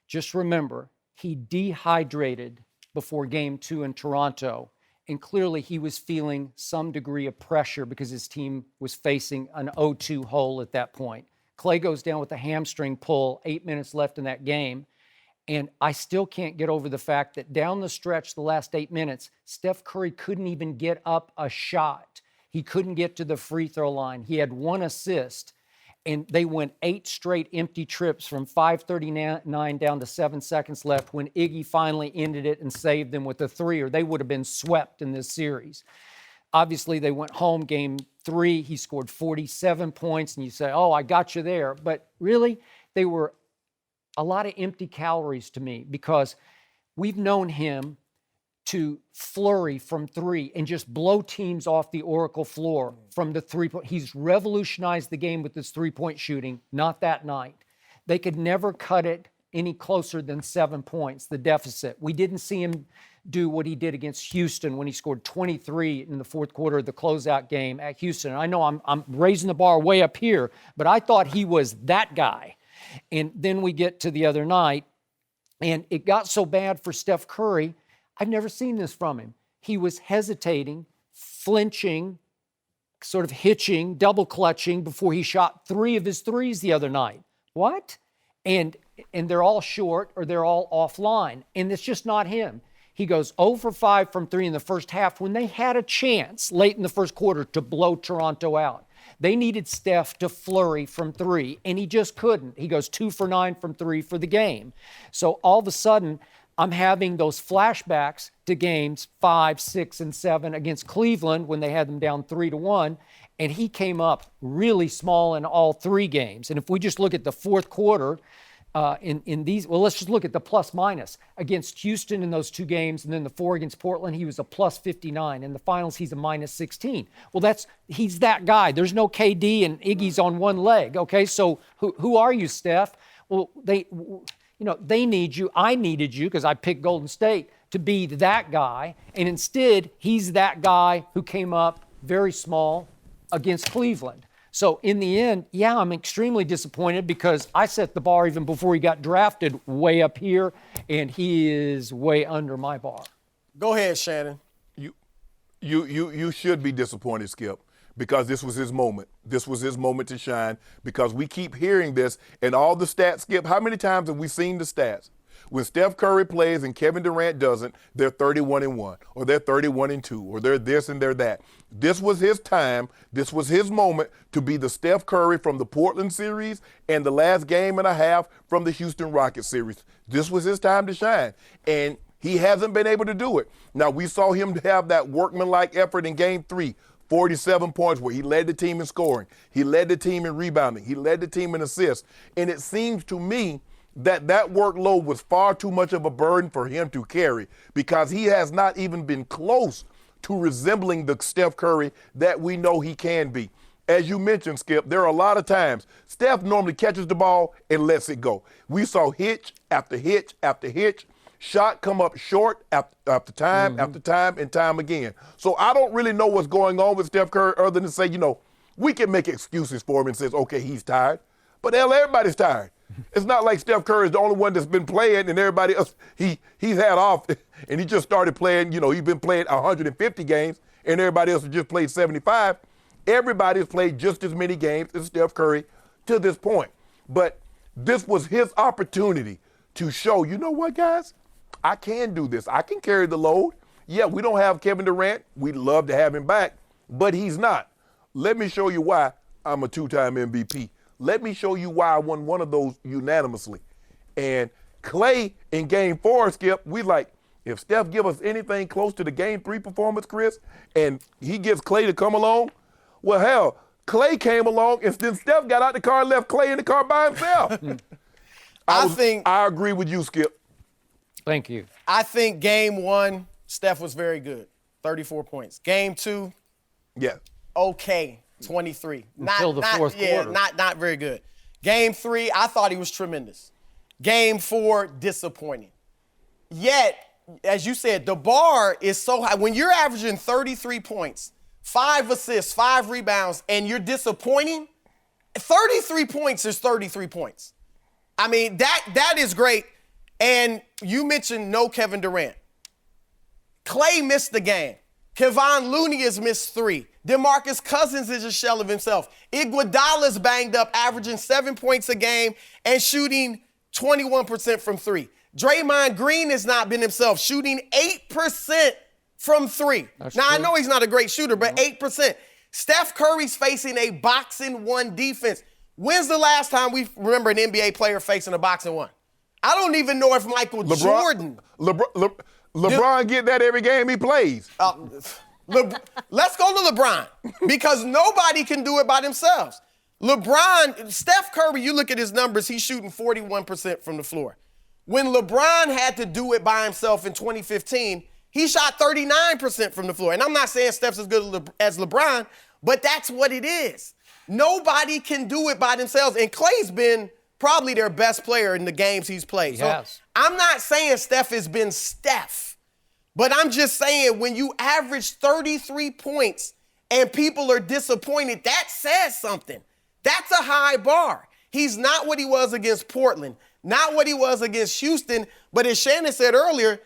Just remember, he dehydrated before Game 2 in Toronto, and clearly he was feeling some degree of pressure because his team was facing an 0-2 hole at that point. Clay goes down with a hamstring pull, 8 minutes left in that game, and I still can't get over the fact that down the stretch, the last 8 minutes, Steph Curry couldn't even get up a shot. He couldn't get to the free throw line. He had 1 assist, and they went 8 straight empty trips from 5:39 down to 7 seconds left when Iggy finally ended it and saved them with a 3, or they would have been swept in this series. Obviously, they went home Game 3. He scored 47 points, and you say, oh, I got you there. But really, they were a lot of empty calories to me because we've known him to flurry from 3 and just blow teams off the Oracle floor from the 3-point. He's revolutionized the game with his 3-point shooting, not that night. They could never cut it any closer than 7 points, the deficit. We didn't see him do what he did against Houston when he scored 23 in the fourth quarter of the closeout game at Houston. I know I'm raising the bar way up here, but I thought he was that guy. And then we get to the other night, and it got so bad for Steph Curry, I've never seen this from him. He was hesitating, flinching, sort of hitching, double clutching before he shot 3 of his threes the other night. What? And they're all short or they're all offline, and it's just not him. He goes 0 for 5 from 3 in the first half when they had a chance late in the first quarter to blow Toronto out. They needed Steph to flurry from 3, and he just couldn't. He goes 2 for 9 from 3 for the game. So all of a sudden, I'm having those flashbacks to games 5, 6, and 7 against Cleveland when they had them down 3-1, and he came up really small in all 3 games. And if we just look at the fourth quarter, in these, well, let's just look at the plus minus. Against Houston in those 2 games, and then the 4 against Portland, he was a plus 59. In the finals, he's a minus 16. Well, he's that guy. There's no KD and Iggy's on one leg, okay? So who are you, Steph? Well, they need you. I needed you because I picked Golden State to be that guy. And instead, he's that guy who came up very small against Cleveland. So in the end, yeah, I'm extremely disappointed because I set the bar even before he got drafted way up here, and he is way under my bar. Go ahead, Shannon. You should be disappointed, Skip, because this was his moment. This was his moment to shine because we keep hearing this and all the stats, Skip. How many times have we seen the stats? When Steph Curry plays and Kevin Durant doesn't, they're 31-1, or they're 31-2, or they're this and they're that. This was his time. This was his moment to be the Steph Curry from the Portland series and the last game and a half from the Houston Rockets series. This was his time to shine. And He hasn't been able to do it. Now, we saw him have that workmanlike effort in Game 3, 47 points, where he led the team in scoring. He led the team in rebounding. He led the team in assists. And it seems to me that workload was far too much of a burden for him to carry, because he has not even been close to resembling the Steph Curry that we know he can be. As you mentioned, Skip, there are a lot of times Steph normally catches the ball and lets it go. We saw hitch after hitch after hitch, shot come up short after time after time and time again. So I don't really know what's going on with Steph Curry other than say, we can make excuses for him and says, okay, he's tired. But hell, everybody's tired. It's not like Steph Curry is the only one that's been playing and everybody else, he's had off and he just started playing, he's been playing 150 games and everybody else has just played 75. Everybody's played just as many games as Steph Curry to this point. But this was his opportunity to show, you know what, guys? I can do this. I can carry the load. Yeah, we don't have Kevin Durant. We'd love to have him back, but he's not. Let me show you why I'm a two-time MVP. Let me show you why I won one of those unanimously. And Clay in Game 4, Skip, if Steph give us anything close to the Game 3 performance, Chris, and he gets Clay to come along, well, hell, Clay came along, and then Steph got out the car and left Clay in the car by himself. I agree with you, Skip. Thank you. I think Game 1, Steph was very good, 34 points. Game 2, yeah, okay, 23. Until the fourth quarter. Not very good. Game 3, I thought he was tremendous. Game 4, disappointing. Yet, as you said, the bar is so high. When you're averaging 33 points, 5 assists, 5 rebounds, and you're disappointing, 33 points is 33 points. I mean, that is great. And you mentioned no Kevin Durant. Clay missed the game. Kevon Looney has missed 3. DeMarcus Cousins is a shell of himself. Iguodala's banged up, averaging 7 points a game and shooting 21% from 3. Draymond Green has not been himself, shooting 8% from 3. Now, I know he's not a great shooter, but 8%. Steph Curry's facing a boxing one defense. When's the last time we remember an NBA player facing a boxing one? I don't even know if Michael Jordan. LeBron get that every game he plays. Let's go to LeBron, because nobody can do it by themselves. Steph Curry, you look at his numbers, he's shooting 41% from the floor. When LeBron had to do it by himself in 2015, he shot 39% from the floor. And I'm not saying Steph's as good as LeBron, but that's what it is. Nobody can do it by themselves. And Clay's been probably their best player in the games he's played. Yes. I'm not saying Steph has been Steph, but I'm just saying when you average 33 points and people are disappointed, that says something. That's a high bar. He's not what he was against Portland, not what he was against Houston, but as Shannon said earlier,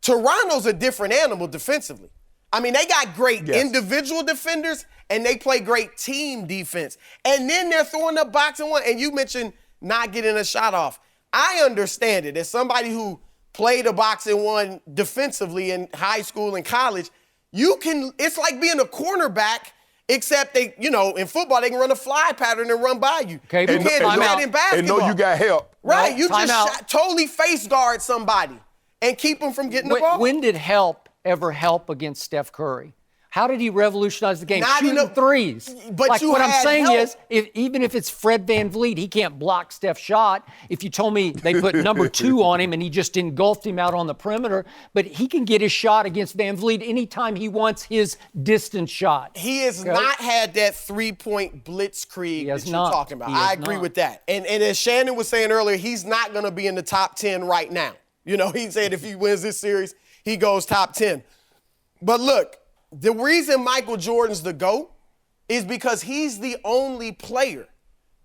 Toronto's a different animal defensively. I mean, they got great individual defenders and they play great team defense. And then they're throwing up boxing one, and you mentioned not getting a shot off. I understand it. As somebody who played a boxing one defensively in high school and college, it's like being a cornerback, except in football, they can run a fly pattern and run by you. Okay, you can't do that in basketball. And know you got help. Right, No, you just totally face guard somebody and keep them from getting the ball. When did help ever help against Steph Curry? How did he revolutionize the game? Not Shooting enough, threes. But like you what I'm had saying help. is, even if it's Fred VanVleet, he can't block Steph's shot. If you told me they put number 2 on him and he just engulfed him out on the perimeter, but he can get his shot against VanVleet anytime he wants his distance shot. He has not had that 3-point blitzkrieg that you're talking about. I agree with that. And as Shannon was saying earlier, he's not going to be in the top 10 right now. He said if he wins this series, he goes top 10. But look, the reason Michael Jordan's the GOAT is because he's the only player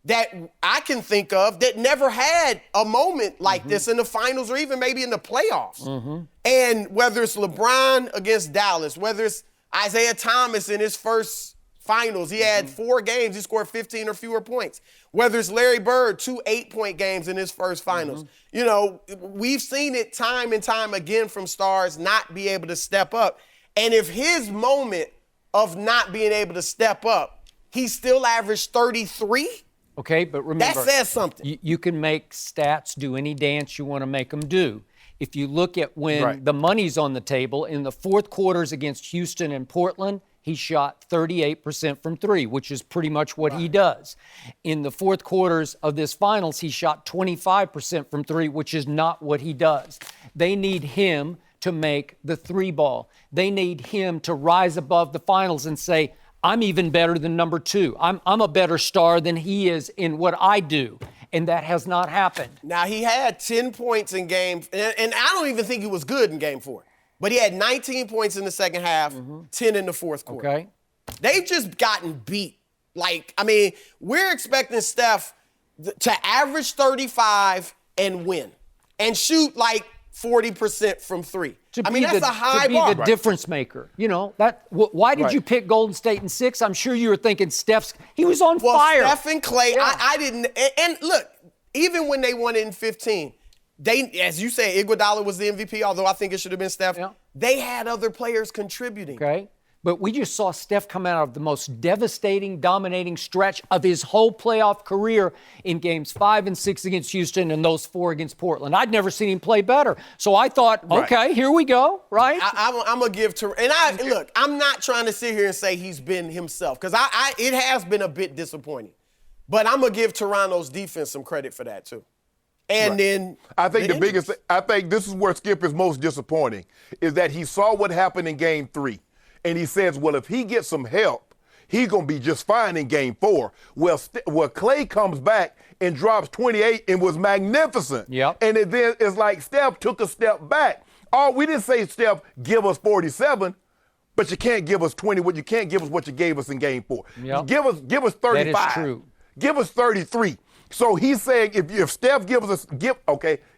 that I can think of that never had a moment like this in the finals or even maybe in the playoffs. And whether it's LeBron against Dallas, whether it's Isaiah Thomas in his first finals, he had 4 games, he scored 15 or fewer points. Whether it's Larry Bird, 2 8-point games in his first finals. We've seen it time and time again from stars not be able to step up. And if his moment of not being able to step up, he still averaged 33? Okay, but remember. That says something. You can make stats do any dance you want to make them do. If you look at when Right. the money's on the table, in the fourth quarters against Houston and Portland, he shot 38% from three, which is pretty much what he does. In the fourth quarters of this finals, he shot 25% from three, which is not what he does. They need him to make the three ball. They need him to rise above the finals and say, I'm even better than number two. I'm a better star than he is in what I do. And that has not happened. Now, he had 10 points in game, and I don't even think he was good in game 4. But he had 19 points in the second half, 10 in the fourth quarter. Okay. They've just gotten beat. Like, I mean, we're expecting Steph to average 35 and win and shoot like 40% from three. That's a high bar. To be the difference maker. You know, why did you pick Golden State in 6? I'm sure you were thinking he was on fire. Steph and Clay, I didn't. And look, even when they won it in 15, they, as you say, Iguodala was the MVP, although I think it should have been Steph. Yeah. They had other players contributing. Okay. But we just saw Steph come out of the most devastating, dominating stretch of his whole playoff career in games 5 and 6 against Houston and those 4 against Portland. I'd never seen him play better. So I thought, okay, here we go, right? I'm going to give to, look, I'm not trying to sit here and say he's been himself, because it has been a bit disappointing. But I'm going to give Toronto's defense some credit for that, too. And then I think I think this is where Skip is most disappointing, is that he saw what happened in game 3. And he says, well, if he gets some help, he's going to be just fine in game 4. Well, Clay comes back and drops 28 and was magnificent. Yep. And then it's like Steph took a step back. We didn't say, Steph, give us 47, but you can't give us 20. You can't give us what you gave us in game 4. Yep. Give us 35. That is true. Give us 33. So he's saying if Steph gives us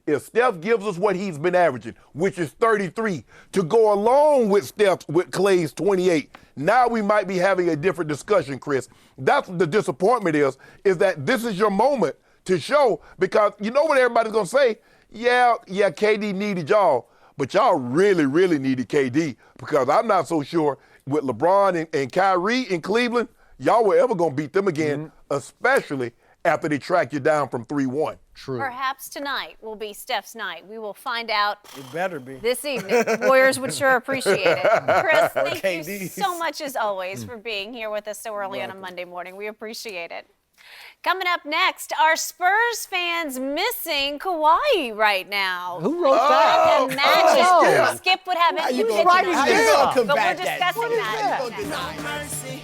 if Steph gives us what he's been averaging, which is 33, to go along with Clay's 28, now we might be having a different discussion, Chris. That's what the disappointment is that this is your moment to show, because you know what everybody's gonna say? Yeah, KD needed y'all, but y'all really, really needed KD, because I'm not so sure with LeBron and Kyrie in Cleveland, y'all were ever gonna beat them again, especially after they track you down from 3-1. True. Perhaps tonight will be Steph's night. We will find out. It better be. This evening. Warriors would sure appreciate it. Chris, thank you KDs. so much as always for being here with us so early on a Monday morning. We appreciate it. Coming up next, are Spurs fans missing Kawhi right now? Who wrote that? Imagine Skip would have it. You did writing not. this up? But we're discussing that. No mercy.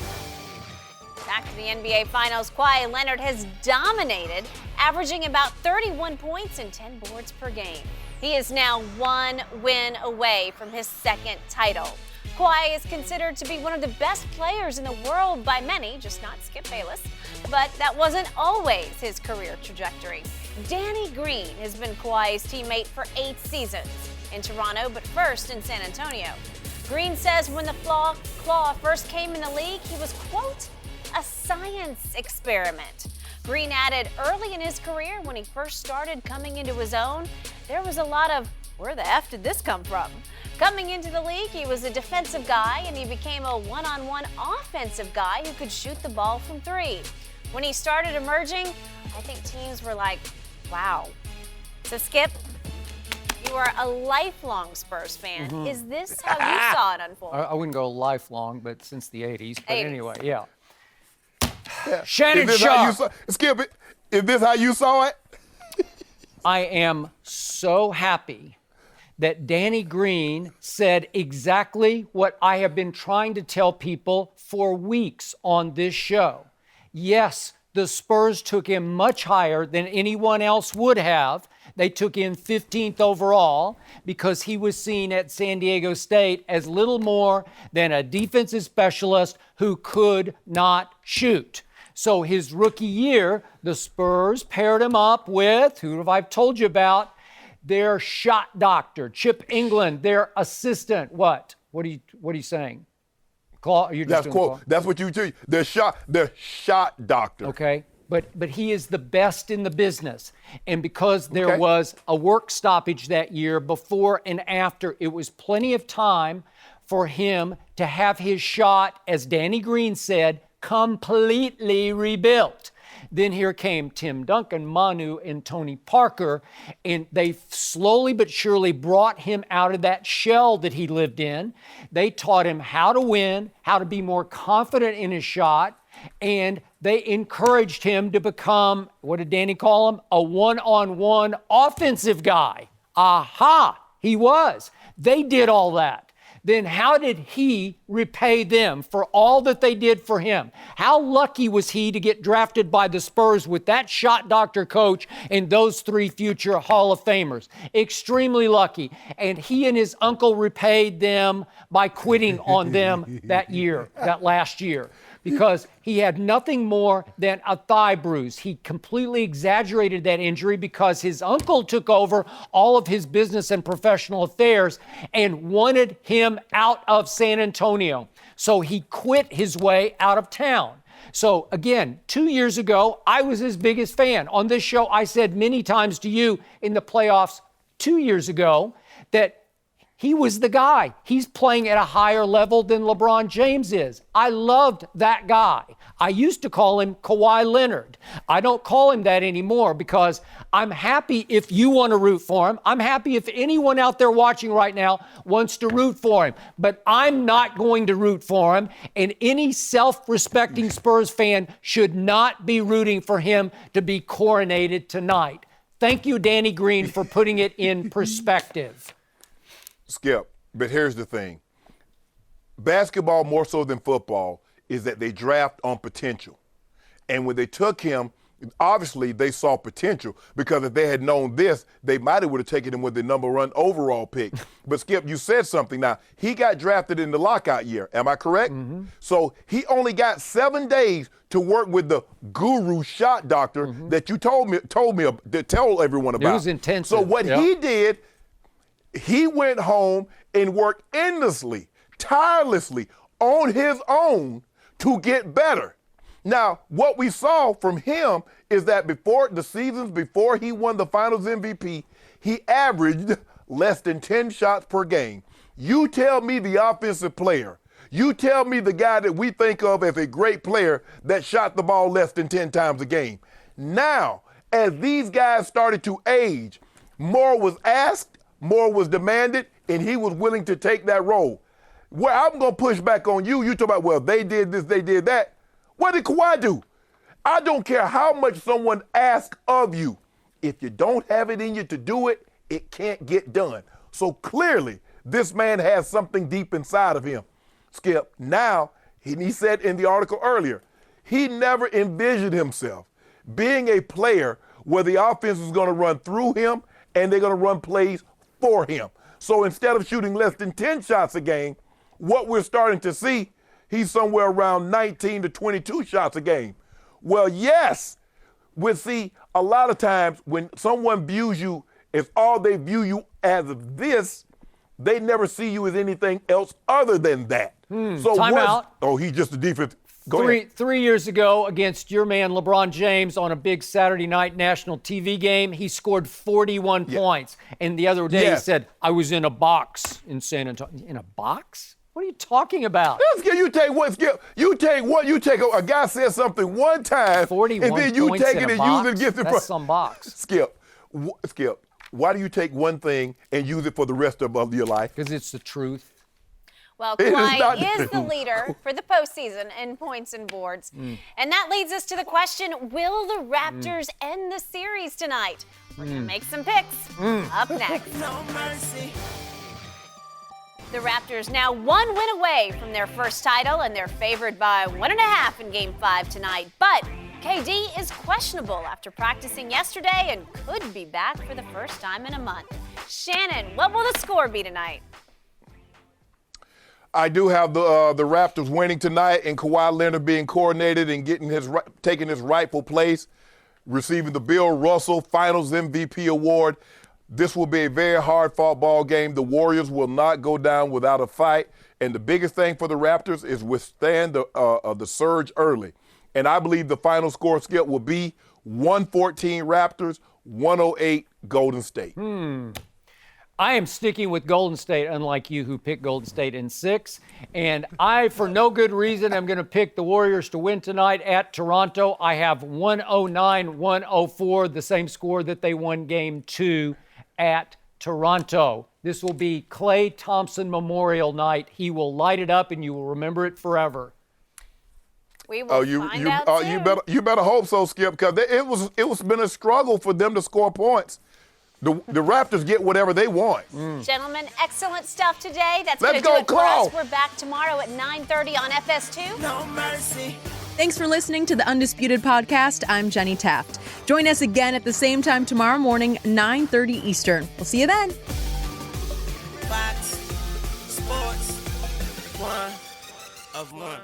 Back to the NBA Finals, Kawhi Leonard has dominated, averaging about 31 points and 10 boards per game. He is now 1 win away from his second title. Kawhi is considered to be one of the best players in the world by many, just not Skip Bayless. But that wasn't always his career trajectory. Danny Green has been Kawhi's teammate for 8 seasons in Toronto, but first in San Antonio. Green says when the Claw first came in the league, he was, quote, a science experiment. Green added early in his career, when he first started coming into his own, there was a lot of, where the F did this come from? Coming into the league, he was a defensive guy, and he became a one-on-one offensive guy who could shoot the ball from 3. When he started emerging, I think teams were like, wow. So Skip, you are a lifelong Spurs fan. Mm-hmm. Is this how you saw it unfold? I wouldn't go lifelong, but since the 80s. But 80s. anyway, yeah. Shannon Is this how you Sharpe. Skip it? Is this how you saw it? I am so happy that Danny Green said exactly what I have been trying to tell people for weeks on this show. Yes, the Spurs took him much higher than anyone else would have. They took him 15th overall because he was seen at San Diego State as little more than a defensive specialist who could not shoot. So his rookie year, the Spurs paired him up with, who have I told you about, their shot doctor, Chip England, their assistant. What? What are you saying? Claw? You're just That's quote. That's what you do. The shot doctor. Okay. But he is the best in the business. And because there was a work stoppage that year, before and after, it was plenty of time for him to have his shot, as Danny Green said, completely rebuilt. Then here came Tim Duncan, Manu, and Tony Parker, and they slowly but surely brought him out of that shell that he lived in. They taught him how to win, how to be more confident in his shot, and they encouraged him to become, what did Danny call him? A one-on-one offensive guy. Aha, he was. They did all that. Then how did he repay them for all that they did for him? How lucky was he to get drafted by the Spurs with that shot doctor coach and those 3 future Hall of Famers? Extremely lucky. And he and his uncle repaid them by quitting on them that last year. Because he had nothing more than a thigh bruise. He completely exaggerated that injury because his uncle took over all of his business and professional affairs and wanted him out of San Antonio. So he quit his way out of town. So again, 2 years ago, I was his biggest fan. On this show, I said many times to you in the playoffs 2 years ago that he was the guy. He's playing at a higher level than LeBron James is. I loved that guy. I used to call him Kawhi Leonard. I don't call him that anymore because I'm happy if you want to root for him. I'm happy if anyone out there watching right now wants to root for him. But I'm not going to root for him, and any self-respecting Spurs fan should not be rooting for him to be coronated tonight. Thank you, Danny Green, for putting it in perspective. Skip, but here's the thing. Basketball, more so than football, is that they draft on potential. And when they took him, obviously they saw potential because if they had known this, they might have would have taken him with the number 1 overall pick. But Skip, you said something now. He got drafted in the lockout year. Am I correct? Mm-hmm. So he only got 7 days to work with the guru shot doctor that you told me to tell everyone about. It was intensive. So what he did, he went home and worked endlessly, tirelessly on his own to get better. Now, what we saw from him is that before the seasons before he won the Finals MVP, he averaged less than 10 shots per game. You tell me the offensive player, you tell me the guy that we think of as a great player that shot the ball less than 10 times a game. Now, as these guys started to age, more was asked, more was demanded, and he was willing to take that role. Well, I'm going to push back on you. You talk about, well, they did this, they did that. What did Kawhi do? I don't care how much someone asks of you. If you don't have it in you to do it, it can't get done. So clearly, this man has something deep inside of him. Skip, now, he said in the article earlier, he never envisioned himself being a player where the offense is going to run through him and they're going to run plays for him. So instead of shooting less than 10 shots a game, what we're starting to see, he's somewhere around 19 to 22 shots a game. Well, yes, we see a lot of times when someone views you as all they view you as of this, they never see you as anything else other than that. So time out. Oh, he's just a defense. Go ahead. 3 years ago against your man LeBron James on a big Saturday night national TV game, he scored 41 points. And the other day he said, I was in a box in San Antonio. In a box? What are you talking about? Skip, you take what, Skip? You take a guy says something one time, 41 and then you points take in it a and box? use it against the That's some box. Skip, why do you take one thing and use it for the rest of your life? Because it's the truth. Well, It is Kawhi not is true. the leader for the postseason in points and boards. And that leads us to the question, will the Raptors end the series tonight? We're going to make some picks up next. No mercy. The Raptors now 1 win away from their first title, and they're favored by 1.5 in Game 5 tonight. But KD is questionable after practicing yesterday and could be back for the first time in a month. Shannon, what will the score be tonight? I do have the Raptors winning tonight and Kawhi Leonard being coordinated and taking his rightful place, receiving the Bill Russell Finals MVP award. This will be a very hard-fought ball game. The Warriors will not go down without a fight. And the biggest thing for the Raptors is withstand the surge early. And I believe the final score, Skip, will be 114 Raptors, 108 Golden State. I am sticking with Golden State, unlike you who picked Golden State in 6. And I, for no good reason, am going to pick the Warriors to win tonight at Toronto. I have 109-104, the same score that they won Game 2 at Toronto. This will be Klay Thompson Memorial Night. He will light it up, and you will remember it forever. We will find out soon. You better hope so, Skip, because it was been a struggle for them to score points. The Raptors get whatever they want. Gentlemen, excellent stuff today. That's Let's going to do go, it for us. Claw. We're back tomorrow at 9:30 on FS2. No mercy. Thanks for listening to the Undisputed Podcast. I'm Jenny Taft. Join us again at the same time tomorrow morning, 9:30 Eastern. We'll see you then. Fox Sports. One of one.